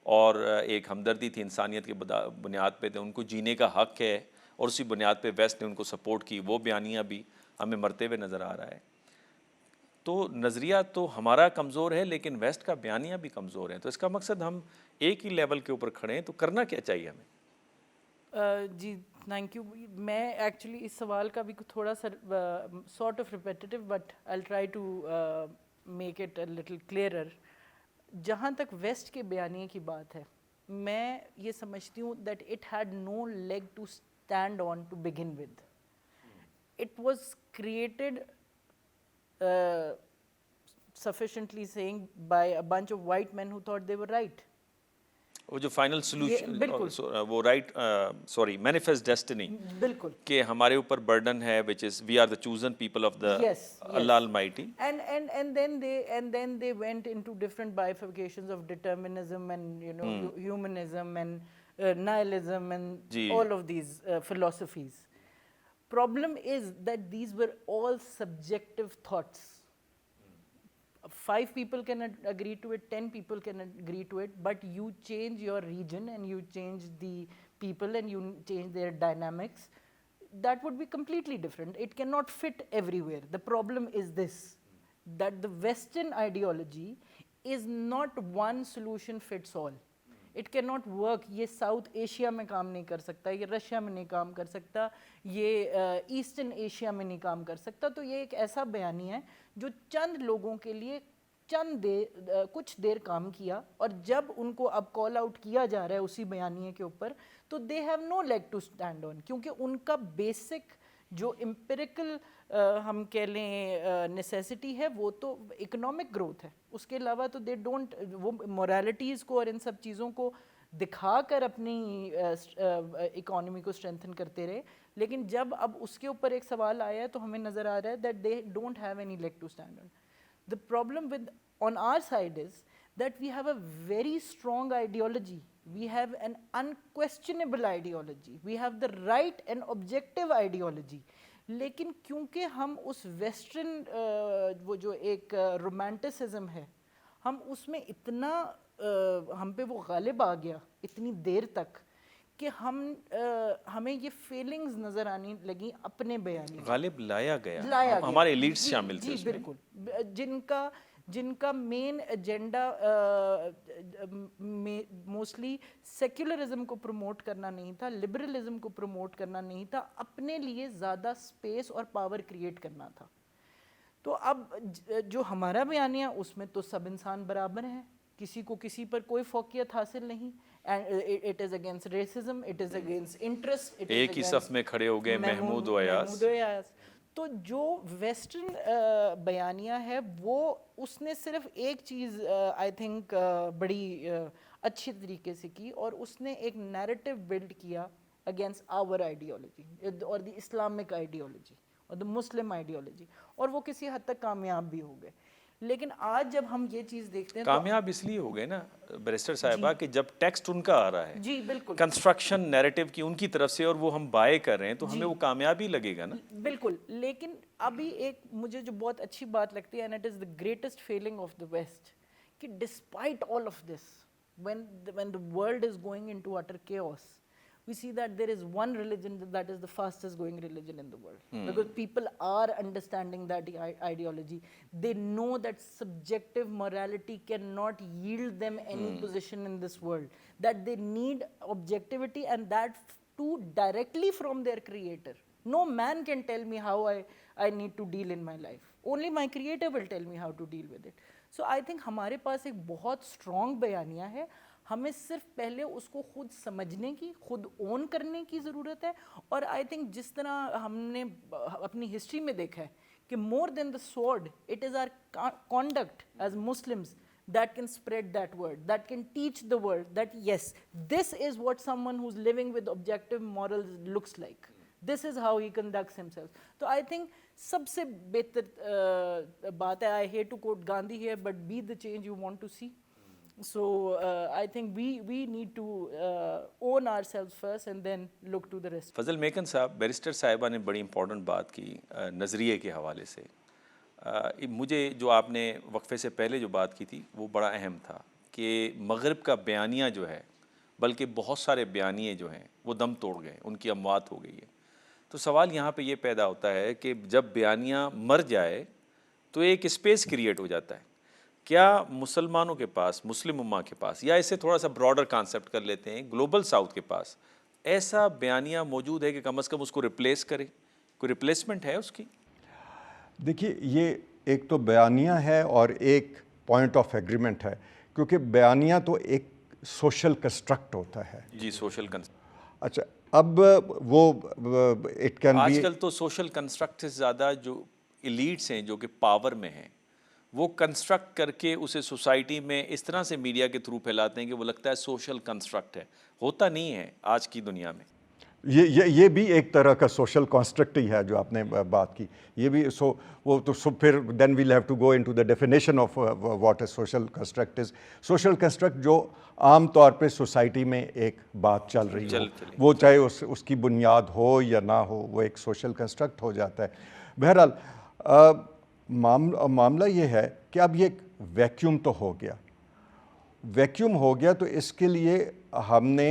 اور ایک ہمدردی تھی انسانیت کے بنیاد پہ, تھے ان کو جینے کا حق ہے, اور اسی بنیاد پہ ویسٹ نے ان کو سپورٹ کی, وہ بیانیہ بھی ہمیں مرتے ہوئے نظر آ رہا ہے. تو نظریہ تو ہمارا کمزور ہے لیکن ویسٹ کا بیانیہ بھی کمزور ہے. تو اس کا مقصد ہم ایک ہی لیول کے اوپر کھڑے ہیں, تو کرنا کیا چاہیے ہمیں؟ جی تھینک یو. میں ایکچولی اس سوال کا بھی تھوڑا سا sort of repetitive, but I try to make it a little clearer. جہاں تک ویسٹ کے بیانیے کی بات ہے, میں یہ سمجھتی ہوں that it had no leg to stand on to begin with. It was created sufficiently saying by a bunch of white men who thought they were right. وہ جو فائنل سلوشن, بالکل وہ رائٹ, سوری, مینیفیسٹ ڈیسٹنی, بالکل, کہ ہمارے اوپر burden ہے which is we are the chosen people of the Allah Almighty. And then they went into different bifurcations of determinism and humanism and nihilism and all of these philosophies. Problem is that these were all subjective thoughts. 5 people can agree to it, 10 people can agree to it, but you change your region and you change the people and you change their dynamics, that would be completely different. It cannot fit everywhere. The problem is this, that the Western ideology is not one solution fits all. It cannot work. یہ south Asia میں کام نہیں کر سکتا, یہ Russia میں نہیں کام کر سکتا, یہ ایسٹرن ایشیا میں نہیں کام کر سکتا. تو یہ ایک ایسا بیانیہ ہے جو چند لوگوں کے لیے کچھ دیر کام کیا, اور جب ان کو اب کال آؤٹ کیا جا رہا ہے اسی بیانیے کے اوپر, تو they have no leg to stand on, کیونکہ ان کا بیسک جو امپیریکل ہم کہہ لیں نیسیسٹی ہے وہ تو اکنامک گروتھ ہے. اس کے علاوہ تو دے ڈونٹ, وہ مورالٹیز کو اور ان سب چیزوں کو دکھا کر اپنی اکانومی کو اسٹرینتھن کرتے رہے, لیکن جب اب اس کے اوپر ایک سوال آیا ہے تو ہمیں نظر آ رہا ہے that they don't have any leg to stand on. The problem with on our side is that we have a very strong ideology. We have an unquestionable ideology. We have the right and objective ideology. لیکن کیونکہ ہم اس western وہ جو ایک romanticism ہے ہم اس میں اتنا ہم پہ وہ غالب آ گیا اتنی دیر تک کہ ہمیں یہ فیلنگز نظر آنے لگیں اپنے بیانی غالب لایا گیا ہمارے ایلیٹس شامل تھے. جی بالکل, جن کا مین ایجنڈا موسٹلی سیکولرزم کو پروموٹ کرنا نہیں تھا, لبرلزم کو پروموٹ کرنا نہیں تھا, اپنے لیے زیادہ اسپیس اور پاور کریٹ کرنا تھا. تو اب جو ہمارا بیانیہ اس میں تو سب انسان برابر ہیں, کسی کو کسی پر کوئی فوقیت حاصل نہیں. It is against racism, it is against interest, it is ایک ہی صف میں کھڑے ہو گئے محمود و ایاز. تو جو ویسٹرن بیانیہ ہے وہ اس نے صرف ایک چیز آئی تھنک بڑی اچھی طریقے سے کی, اور اس نے ایک نیریٹو بلڈ کیا اگینسٹ آور آئیڈیالوجی اور دی اسلامک آئیڈیالوجی اور دی مسلم آئیڈیالوجی, اور وہ کسی حد تک کامیاب بھی ہو گئے. لیکن آج جب ہم یہ چیز دیکھتے ہیں کامیاب اس لیے ہو گئے نا بیرسٹر صاحبہ کہ جب ٹیکسٹ ان کا آ رہا ہے جی بالکل کنسٹرکشن نیریٹو کی ان کی طرف سے اور وہ ہم بائے کر رہے ہیں تو ہمیں وہ کامیابی لگے گا نا. بالکل. لیکن ابھی ایک مجھے جو بہت اچھی بات لگتی ہے and it is the greatest feeling of the west کہ despite all of this when the world is going into utter chaos, we see that there is one religion that is the fastest growing religion in the world, because people are understanding that ideology. They know that subjective morality cannot yield them any position in this world, that they need objectivity, and that too directly from their creator. No man can tell me how I need to deal in my life. Only my creator will tell me how to deal with it. So I think ہمارے پاس ایک بہت strong بیانیہ ہے, ہمیں صرف پہلے اس کو خود سمجھنے کی, خود اون کرنے کی ضرورت ہے. اور آئی تھنک جس طرح ہم نے اپنی ہسٹری میں دیکھا ہے کہ more than the sword it is our conduct as Muslims that can spread that word, that can teach the world that yes, this is what someone who's living with objective morals looks like. This is how he conducts himself. So I think سب سے بہتر بات ہے, I hate to quote Gandhi here, but be the change you want to see. So I think we need to own ourselves first and then look to the rest. فضل میکن صاحب, barrister صاحبہ نے بڑی important بات کی نظریے کے حوالے سے. مجھے جو آپ نے وقفے سے پہلے جو بات کی تھی وہ بڑا اہم تھا کہ مغرب کا بیانیہ جو ہے, بلکہ بہت سارے بیانیے جو ہیں وہ دم توڑ گئے, ان کی اموات ہو گئی ہے. تو سوال یہاں پہ یہ پیدا ہوتا ہے کہ جب بیانیہ مر جائے تو ایک اسپیس کریٹ ہو جاتا ہے. کیا مسلمانوں کے پاس, مسلم امہ کے پاس, یا اسے تھوڑا سا براڈر کانسیپٹ کر لیتے ہیں گلوبل ساؤتھ کے پاس, ایسا بیانیہ موجود ہے کہ کم از کم اس کو ریپلیس کرے, کوئی ریپلیسمنٹ ہے اس کی؟ دیکھیے, یہ ایک تو بیانیہ ہے اور ایک پوائنٹ آف ایگریمنٹ ہے, کیونکہ بیانیہ تو ایک سوشل کنسٹرکٹ ہوتا ہے. جی, سوشل کنسٹرکٹ. اچھا, اب وہ اٹ کین بی, آج کل تو سوشل کنسٹرکٹ سے زیادہ جو ایلیٹس ہیں جو کہ پاور میں ہیں وہ کنسٹرکٹ کر کے اسے سوسائٹی میں اس طرح سے میڈیا کے تھرو پھیلاتے ہیں کہ وہ لگتا ہے سوشل کنسٹرکٹ ہے, ہوتا نہیں ہے آج کی دنیا میں. یہ بھی ایک طرح کا سوشل کنسٹرکٹ ہی ہے جو آپ نے بات کی. یہ بھی وہ تو پھر then we'll have to go into the definition of what is social construct. Is social construct جو عام طور پہ سوسائٹی میں ایک بات چل رہی ہے, وہ چاہے اس کی بنیاد ہو یا نہ ہو, وہ ایک سوشل کنسٹرکٹ ہو جاتا ہے. بہرحال معاملہ یہ ہے کہ اب یہ ایک ویکیوم تو ہو گیا, تو اس کے لیے ہم نے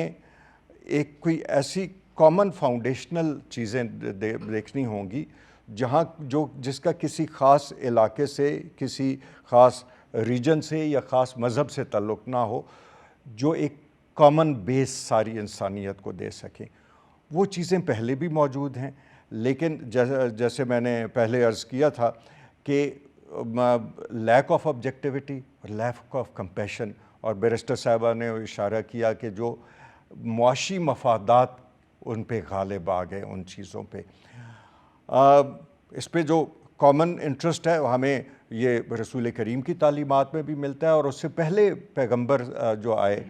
ایک کوئی ایسی کامن فاؤنڈیشنل چیزیں دیکھنی ہوں گی جس کا کسی خاص علاقے سے, کسی خاص ریجن سے یا خاص مذہب سے تعلق نہ ہو, جو ایک کامن بیس ساری انسانیت کو دے سکیں. وہ چیزیں پہلے بھی موجود ہیں, لیکن جیسے میں نے پہلے عرض کیا تھا کہ lack of objectivity, lack of compassion, اور بیرسٹر صاحبہ نے اشارہ کیا کہ جو معاشی مفادات ان پہ غالب آ گئے, ان چیزوں پہ. اس پہ جو کامن انٹرسٹ ہے ہمیں یہ رسول کریم کی تعلیمات میں بھی ملتا ہے, اور اس سے پہلے پیغمبر جو آئے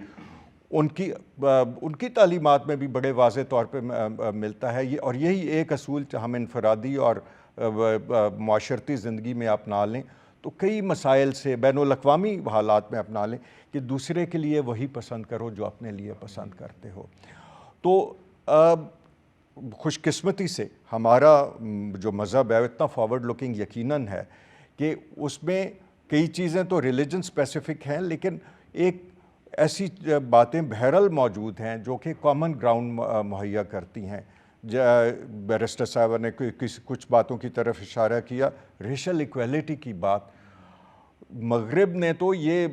ان کی تعلیمات میں بھی بڑے واضح طور پہ ملتا ہے یہ، اور یہی ایک اصول ہم انفرادی اور معاشرتی زندگی میں اپنا لیں تو کئی مسائل سے بین الاقوامی حالات میں اپنا لیں کہ دوسرے کے لیے وہی پسند کرو جو اپنے لیے پسند کرتے ہو. تو خوش قسمتی سے ہمارا جو مذہب ہے اتنا فارورڈ لوکنگ یقیناً ہے کہ اس میں کئی چیزیں تو ریلیجن اسپیسیفک ہیں، لیکن ایک ایسی باتیں بہرحال موجود ہیں جو کہ کامن گراؤنڈ مہیا کرتی ہیں. بیرسٹر صاحبہ نے کچھ باتوں کی طرف اشارہ کیا. ریشل ایکویلٹی کی بات مغرب نے تو یہ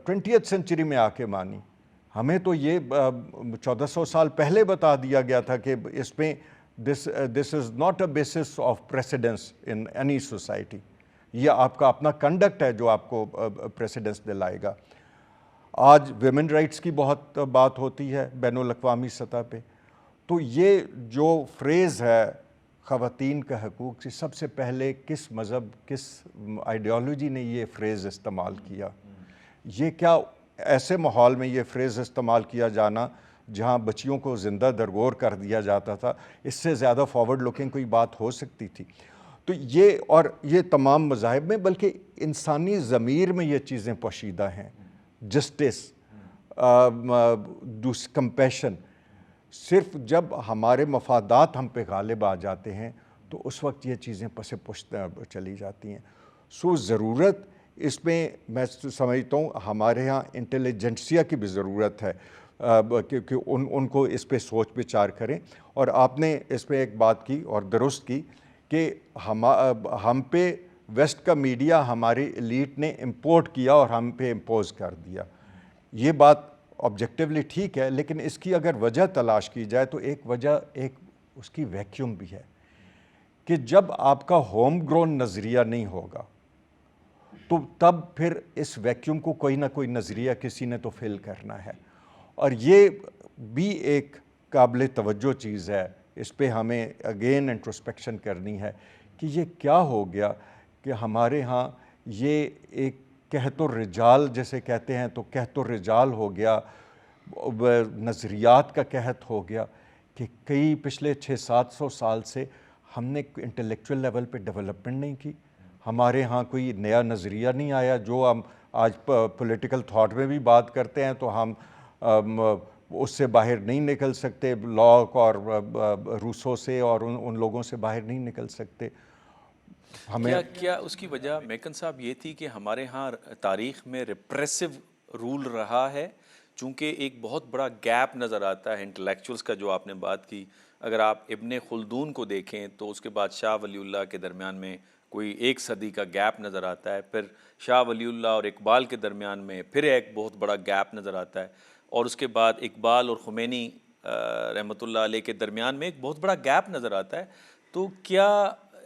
20th سینچری میں آ کے مانی. ہمیں تو یہ 1400 سال پہلے بتا دیا گیا تھا کہ اس میں this is not a basis of precedence in any society. یہ آپ کا اپنا کنڈکٹ ہے جو آپ کو پریسیڈنس دلائے گا. آج ویمن رائٹس کی بہت بات ہوتی ہے بین الاقوامی سطح پہ. تو یہ جو فریز ہے خواتین کا حقوق سے، سب سے پہلے کس مذہب، کس آئیڈیالوجی نے یہ فریز استعمال کیا؟ یہ کیا ایسے ماحول میں یہ فریز استعمال کیا جانا جہاں بچیوں کو زندہ درگور کر دیا جاتا تھا، اس سے زیادہ فارورڈ لوکنگ کوئی بات ہو سکتی تھی؟ تو یہ تمام مذاہب میں، بلکہ انسانی ضمیر میں یہ چیزیں پوشیدہ ہیں. Justice, compassion. صرف جب ہمارے مفادات ہم پہ غالب آ جاتے ہیں تو اس وقت یہ چیزیں پس پشت چلی جاتی ہیں. سو ضرورت اس میں سمجھتا ہوں ہمارے ہاں انٹیلیجنسیا کی بھی ضرورت ہے کہ ان کو اس پہ سوچ بچار کریں. اور آپ نے اس پہ ایک بات کی اور درست کی کہ ہم پہ ویسٹ کا میڈیا ہماری ایلیٹ نے امپورٹ کیا اور ہم پہ امپوز کر دیا. یہ بات آبجیکٹیولی ٹھیک ہے، لیکن اس کی اگر وجہ تلاش کی جائے تو ایک وجہ اس کی ویکیوم بھی ہے کہ جب آپ کا ہوم گرون نظریہ نہیں ہوگا تو تب پھر اس ویکیوم کو کوئی نہ کوئی نظریہ کسی نے تو فل کرنا ہے. اور یہ بھی ایک قابل توجہ چیز ہے. اس پہ ہمیں اگین انٹروسپیکشن کرنی ہے کہ یہ کیا ہو گیا کہ ہمارے ہاں یہ ایک قحط الرجال جیسے کہتے ہیں تو قحط الرجال ہو گیا، نظریات کا قحط ہو گیا کہ کئی پچھلے 600-700 سال سے ہم نے انٹلیکچوئل لیول پہ ڈیولپمنٹ نہیں کی. ہمارے ہاں کوئی نیا نظریہ نہیں آیا. جو ہم آج پولیٹیکل تھاٹ میں بھی بات کرتے ہیں تو ہم اس سے باہر نہیں نکل سکتے، لاک اور روسو سے اور ان لوگوں سے باہر نہیں نکل سکتے. ہمیں کیا اس کی وجہ میکن صاحب یہ تھی کہ ہمارے ہاں تاریخ میں ریپریسو رول رہا ہے؟ چونکہ ایک بہت بڑا گیپ نظر آتا ہے انٹلیکچوئلس کا جو آپ نے بات کی. اگر آپ ابن خلدون کو دیکھیں تو اس کے بعد شاہ ولی اللہ کے درمیان میں کوئی 1 صدی کا گیپ نظر آتا ہے. پھر شاہ ولی اللہ اور اقبال کے درمیان میں پھر ایک بہت بڑا گیپ نظر آتا ہے. اور اس کے بعد اقبال اور خمینی رحمۃ اللہ علیہ کے درمیان میں ایک بہت بڑا گیپ نظر آتا ہے. تو کیا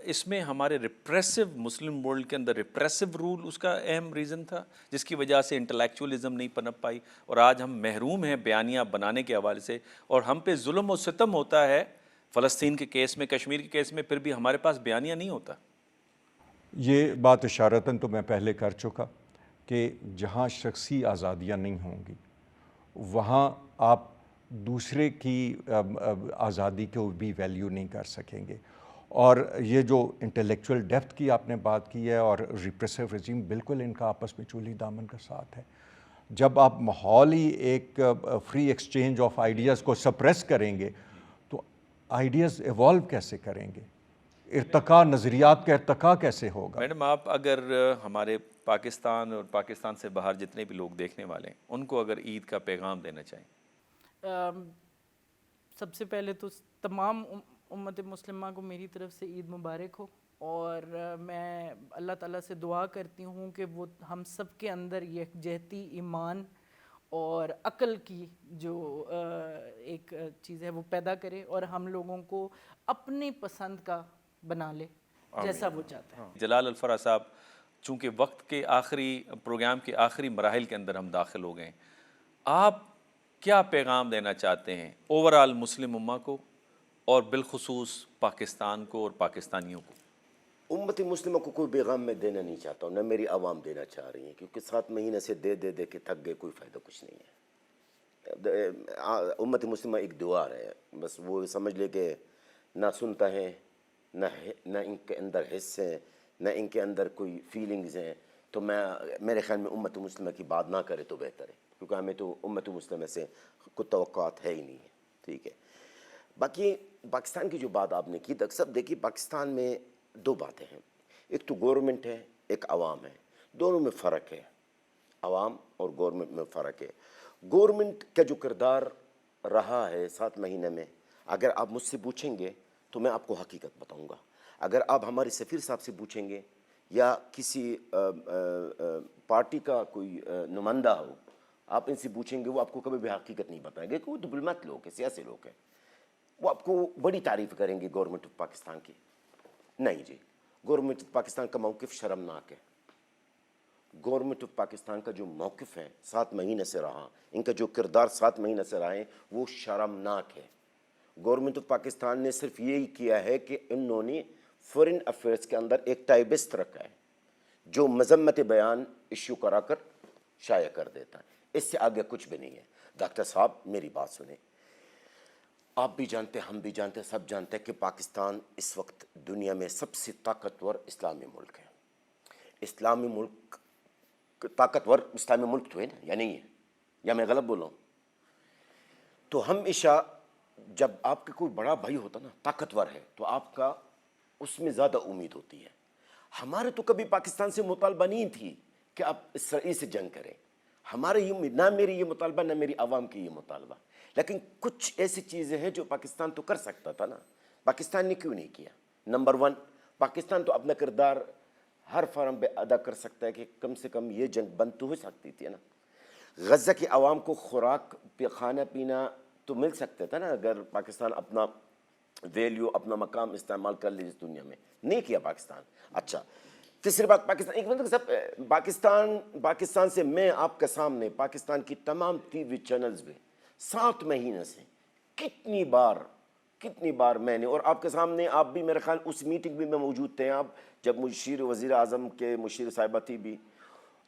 اس میں ہمارے ریپریسو مسلم ورلڈ کے اندر ریپریسو رول اس کا اہم ریزن تھا جس کی وجہ سے انٹلیکچوئلزم نہیں پنپ پائی اور آج ہم محروم ہیں بیانیہ بنانے کے حوالے سے، اور ہم پہ ظلم و ستم ہوتا ہے فلسطین کے کیس میں، کشمیر کے کیس میں، پھر بھی ہمارے پاس بیانیہ نہیں ہوتا؟ یہ بات اشارتاً تو میں پہلے کر چکا کہ جہاں شخصی آزادیاں نہیں ہوں گی وہاں آپ دوسرے کی آزادی کو بھی ویلیو نہیں کر سکیں گے. اور یہ جو انٹلیکچوئل ڈیپتھ کی آپ نے بات کی ہے اور ریپریسو رجیم، بالکل ان کا آپس میں چولی دامن کا ساتھ ہے. جب آپ ماحول ہی ایک فری ایکسچینج آف آئیڈیاز کو سپریس کریں گے تو آئیڈیاز ایوالو کیسے کریں گے؟ ارتقاء، نظریات کا ارتقاء کیسے ہوگا؟ میڈم آپ اگر ہمارے پاکستان اور پاکستان سے باہر جتنے بھی لوگ دیکھنے والے ہیں ان کو اگر عید کا پیغام دینا چاہیں؟ سب سے پہلے تو تمام امت مسلمہ کو میری طرف سے عید مبارک ہو، اور میں اللہ تعالیٰ سے دعا کرتی ہوں کہ وہ ہم سب کے اندر یکجہتی، ایمان اور عقل کی جو ایک چیز ہے وہ پیدا کرے اور ہم لوگوں کو اپنی پسند کا بنا لے جیسا وہ چاہتا ہے. جلال الفرا صاحب، چونکہ وقت کے آخری پروگرام کے آخری مراحل کے اندر ہم داخل ہو گئے ہیں، آپ کیا پیغام دینا چاہتے ہیں اوورال مسلم امہ کو اور بالخصوص پاکستان کو اور پاکستانیوں کو؟ امت مسلمہ کو کوئی پیغام میں دینا نہیں چاہتا ہوں، نہ میری عوام دینا چاہ رہی ہیں، کیونکہ 7 مہینے سے دے کے تھک گئے، کوئی فائدہ کچھ نہیں ہے. امت مسلمہ ایک دیوار ہے، بس وہ سمجھ لے کہ نہ سنتا ہے، نہ ان کے اندر حس ہیں، نہ ان کے اندر کوئی فیلنگز ہیں، تو میرے خیال میں امت مسلمہ کی بات نہ کرے تو بہتر ہے، کیونکہ ہمیں تو امت مسلمہ سے کوئی توقعات ہے ہی نہیں ہے. ٹھیک ہے. باقی پاکستان کی جو بات آپ نے کی، اکثر دیکھیے پاکستان میں دو باتیں ہیں، ایک تو گورنمنٹ ہے، ایک عوام ہے، دونوں میں فرق ہے. عوام اور گورنمنٹ میں فرق ہے. گورنمنٹ کا جو کردار رہا ہے 7 مہینے میں، اگر آپ مجھ سے پوچھیں گے تو میں آپ کو حقیقت بتاؤں گا. اگر آپ ہمارے سفیر صاحب سے پوچھیں گے یا کسی پارٹی کا کوئی نمائندہ ہو، آپ ان سے پوچھیں گے، وہ آپ کو کبھی بھی حقیقت نہیں بتائیں گے، کہ وہ ڈپلومیٹ لوگ ہیں، سیاسی لوگ ہیں. وہ آپ کو بڑی تعریف کریں گے گورنمنٹ آف پاکستان کی. نہیں جی، گورنمنٹ آف پاکستان کا موقف شرمناک ہے. گورنمنٹ آف پاکستان کا جو موقف ہے 7 مہینے سے رہا، ان کا جو کردار 7 مہینے سے رہا ہے، وہ شرمناک ہے. گورنمنٹ آف پاکستان نے صرف یہی کیا ہے کہ انہوں نے فورن افیئرس کے اندر ایک ٹائپسٹ رکھا ہے جو مذمت بیان ایشو کرا کر شائع کر دیتا ہے. اس سے آگے کچھ بھی نہیں ہے. ڈاکٹر صاحب میری بات سنیں، آپ بھی جانتے ہیں، ہم بھی جانتے ہیں، سب جانتے ہیں کہ پاکستان اس وقت دنیا میں سب سے طاقتور اسلامی ملک ہے. اسلامی ملک طاقتور اسلامی ملک تو ہے نا، یا نہیں ہے؟ یا میں غلط بول رہا ہوں؟ تو ہمیشہ جب آپ کا کوئی بڑا بھائی ہوتا نا، طاقتور ہے، تو آپ کا اس میں زیادہ امید ہوتی ہے. ہمارے تو کبھی پاکستان سے مطالبہ نہیں تھی کہ آپ اسرائیل سے جنگ کریں. ہمارے یہ نہ میری یہ مطالبہ، نہ میری عوام کی یہ مطالبہ. لیکن کچھ ایسی چیزیں ہیں جو پاکستان تو کر سکتا تھا نا، پاکستان نے کیوں نہیں کیا؟ نمبر 1، پاکستان تو اپنا کردار ہر فارم پہ ادا کر سکتا ہے کہ کم سے کم یہ جنگ بند تو ہو سکتی تھی نا. غزہ کی عوام کو خوراک پہ کھانا پینا تو مل سکتا تھا نا، اگر پاکستان اپنا ویلیو، اپنا مقام استعمال کر لے اس دنیا میں. نہیں کیا پاکستان. اچھا، تیسری بات، پاکستان ایک مطلب سب پاکستان سے میں آپ کے سامنے پاکستان کی تمام ٹی وی چینلز میں 7 مہینے سے کتنی بار میں نے، اور آپ کے سامنے، آپ بھی میرے خیال اس میٹنگ بھی میں موجود تھے، آپ جب مشیر وزیر اعظم کے مشیر صاحبہ تھی بھی،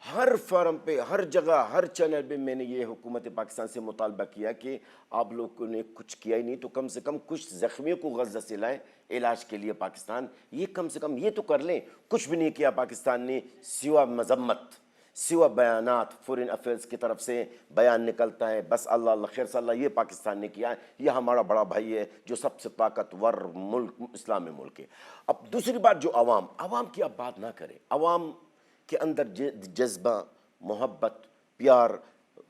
ہر فارم پہ، ہر جگہ، ہر چینل پہ میں نے یہ حکومت پاکستان سے مطالبہ کیا کہ آپ لوگوں نے کچھ کیا ہی نہیں تو کم سے کم کچھ زخمیوں کو غزہ سے لائیں علاج کے لیے. پاکستان یہ کم سے کم یہ تو کر لیں. کچھ بھی نہیں کیا پاکستان نے، سوا مذمت، سوا بیانات. فورن افیئرس کی طرف سے بیان نکلتا ہے، بس اللہ اللہ خیر صلی اللہ، یہ پاکستان نے کیا ہے، یہ ہمارا بڑا بھائی ہے جو سب سے طاقتور ملک، اسلامی ملک ہے. اب دوسری بات، جو عوام کی آپ بات نہ کریں. عوام کے اندر جذبہ، محبت، پیار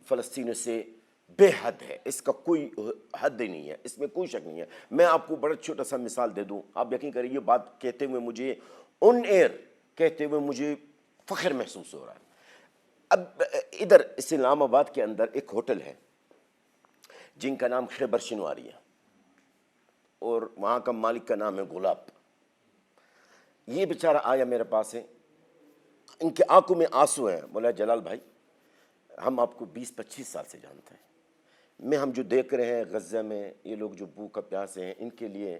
فلسطینیوں سے بے حد ہے، اس کا کوئی حد ہی نہیں ہے، اس میں کوئی شک نہیں ہے. میں آپ کو بڑا چھوٹا سا مثال دے دوں، آپ یقین کریں، یہ بات کہتے ہوئے مجھے آن ایئر کہتے ہوئے مجھے فخر محسوس ہو رہا ہے. اب ادھر اسلام آباد کے اندر ایک ہوٹل ہے جن کا نام خیبر شنواری ہے، اور وہاں کا مالک کا نام ہے گلاب. یہ بیچارہ آیا میرے پاس ہے، ان کے آنکھوں میں آنسو ہیں. بولا جلال بھائی، ہم آپ کو 20-25 سال سے جانتے ہیں، ہم جو دیکھ رہے ہیں غزہ میں یہ لوگ جو بھوکا پیاسے ہیں، ان کے لیے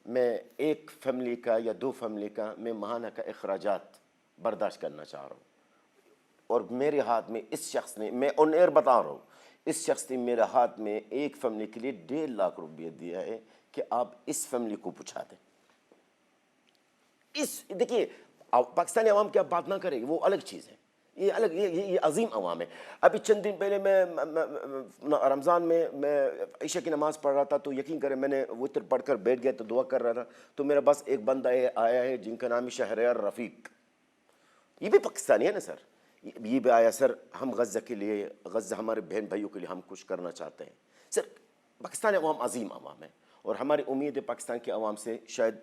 میں ایک فیملی کا یا 2 فیملی کا میں ماہانہ کا اخراجات برداشت کرنا چاہ رہا ہوں، اور میرے ہاتھ میں اس شخص نے، میں آن ایئر بتا رہا ہوں، اس شخص نے میرے ہاتھ میں ایک فیملی کے لیے 1.5 لاکھ روپیہ دیا ہے کہ آپ اس فیملی کو پوچھا دیں. دیکھیے، پاکستانی عوام کی آپ بات نہ کریں، وہ الگ چیز ہے، یہ الگ، یہ عظیم عوام ہے. ابھی چند دن پہلے میں رمضان میں عشاء کی نماز پڑھ رہا تھا، تو یقین کریں میں نے وتر پڑھ کر بیٹھ گیا تو دعا کر رہا تھا، تو میرے پاس ایک بندہ آیا ہے جن کا نام ہے شہریار رفیق. یہ بھی پاکستانی ہے نا سر. یہ بھی آیا، سر ہم غزہ کے لیے، غزہ ہمارے بہن بھائیوں کے لیے ہم کچھ کرنا چاہتے ہیں. سر پاکستانی عوام عظیم عوام ہے، اور ہماری امید ہے پاکستان کے عوام سے، شاید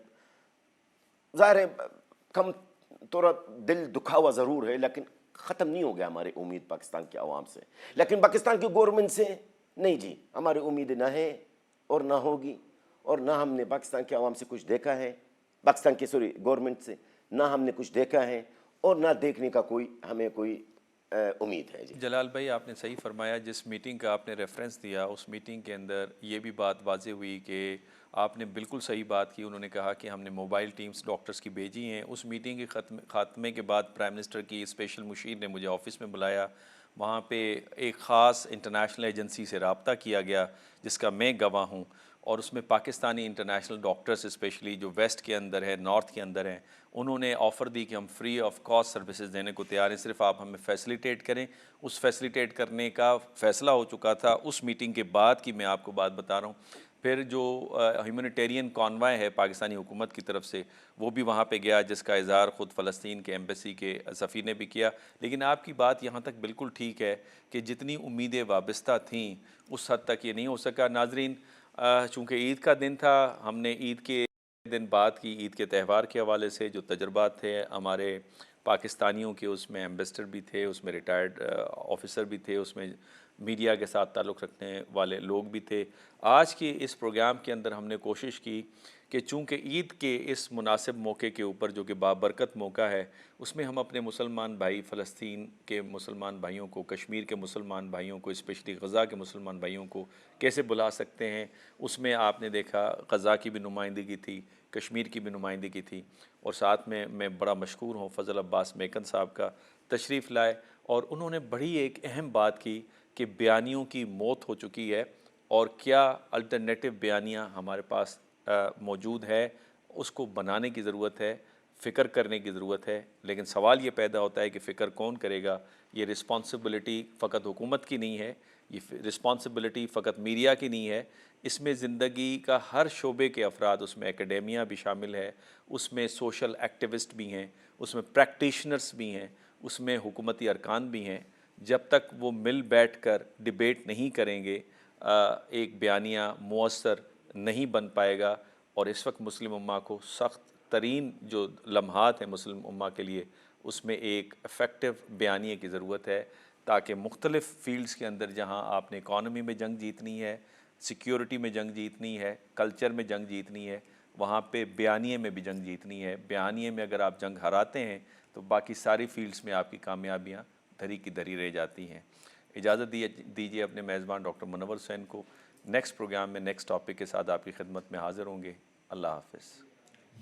ظاہر ہے کم تھوڑا دل دکھا ہوا ضرور ہے، لیکن ختم نہیں ہو گیا ہماری امید پاکستان کے عوام سے. لیکن پاکستان کی گورنمنٹ سے نہیں جی، ہماری امید نہ ہے اور نہ ہوگی، اور نہ ہم نے پاکستان کے عوام سے کچھ دیکھا ہے، پاکستان کی گورنمنٹ سے نہ ہم نے کچھ دیکھا ہے، اور نہ دیکھنے کا ہمیں کوئی امید ہے. جی جلال بھائی، آپ نے صحیح فرمایا. جس میٹنگ کا آپ نے ریفرنس دیا، اس میٹنگ کے اندر یہ بھی بات واضح ہوئی کہ آپ نے بالکل صحیح بات کی. انہوں نے کہا کہ ہم نے موبائل ٹیمز ڈاکٹرز کی بھیجی ہیں. اس میٹنگ کے خاتمے کے بعد پرائم منسٹر کی اسپیشل مشیر نے مجھے آفس میں بلایا. وہاں پہ ایک خاص انٹرنیشنل ایجنسی سے رابطہ کیا گیا جس کا میں گواہ ہوں، اور اس میں پاکستانی انٹرنیشنل ڈاکٹرز اسپیشلی جو ویسٹ کے اندر ہے، نارتھ کے اندر ہیں، انہوں نے آفر دی کہ ہم فری آف کاسٹ سروسز دینے کو تیار ہیں، صرف آپ ہمیں فیسیلیٹیٹ کریں۔ اس فیسیلیٹیٹ کرنے کا فیصلہ ہو چکا تھا اس میٹنگ کے بعد کی میں آپ کو بات بتا رہا ہوں۔ پھر جو ہیومینیٹیرین کانوائے ہے پاکستانی حکومت کی طرف سے، وہ بھی وہاں پہ گیا، جس کا اظہار خود فلسطین کے ایمبیسی کے سفیر نے بھی کیا۔ لیکن آپ کی بات یہاں تک بالکل ٹھیک ہے کہ جتنی امیدیں وابستہ تھیں اس حد تک یہ نہیں ہو سکا۔ ناظرین، چونکہ عید کا دن تھا، ہم نے عید کے دن بات کی، عید کے تہوار کے حوالے سے جو تجربات تھے ہمارے پاکستانیوں کے، اس میں ایمبیسڈر بھی تھے، اس میں ریٹائرڈ آفیسر بھی تھے، اس میں میڈیا کے ساتھ تعلق رکھنے والے لوگ بھی تھے۔ آج کے اس پروگرام کے اندر ہم نے کوشش کی کہ چونکہ عید کے اس مناسب موقع کے اوپر جو کہ بابرکت موقع ہے، اس میں ہم اپنے مسلمان بھائی، فلسطین کے مسلمان بھائیوں کو، کشمیر کے مسلمان بھائیوں کو، اسپیشلی غزہ کے مسلمان بھائیوں کو کیسے بلا سکتے ہیں۔ اس میں آپ نے دیکھا غزہ کی بھی نمائندگی تھی، کشمیر کی بھی نمائندگی تھی، اور ساتھ میں بڑا مشکور ہوں فضل عباس میکن صاحب کا، تشریف لائے اور انہوں نے بڑی ایک اہم بات کی کہ بیانیوں کی موت ہو چکی ہے اور کیا الٹرنیٹیو بیانیہ ہمارے پاس موجود ہے، اس کو بنانے کی ضرورت ہے، فکر کرنے کی ضرورت ہے۔ لیکن سوال یہ پیدا ہوتا ہے کہ فکر کون کرے گا؟ یہ رسپانسبلٹی فقط حکومت کی نہیں ہے، یہ رسپانسبلٹی فقط میڈیا کی نہیں ہے، اس میں زندگی کا ہر شعبے کے افراد، اس میں اکیڈیمیا بھی شامل ہے، اس میں سوشل ایکٹیوسٹ بھی ہیں، اس میں پریکٹیشنرز بھی ہیں، اس میں حکومتی ارکان بھی ہیں۔ جب تک وہ مل بیٹھ کر ڈیبیٹ نہیں کریں گے، ایک بیانیہ مؤثر نہیں بن پائے گا۔ اور اس وقت مسلم امہ کو سخت ترین جو لمحات ہیں مسلم امہ کے لیے، اس میں ایک افیکٹو بیانیے کی ضرورت ہے، تاکہ مختلف فیلڈز کے اندر جہاں آپ نے اکانومی میں جنگ جیتنی ہے، سیکیورٹی میں جنگ جیتنی ہے، کلچر میں جنگ جیتنی ہے، وہاں پہ بیانیے میں بھی جنگ جیتنی ہے۔ بیانیے میں اگر آپ جنگ ہراتے ہیں تو باقی ساری فیلڈز میں آپ کی کامیابیاں دھری کی دھری رہ جاتی ہیں۔ اجازت دیجیے اپنے میزبان ڈاکٹر منور حسین کو۔ نیکسٹ پروگرام میں نیکسٹ ٹاپک کے ساتھ آپ کی خدمت میں حاضر ہوں گے۔ اللہ حافظ۔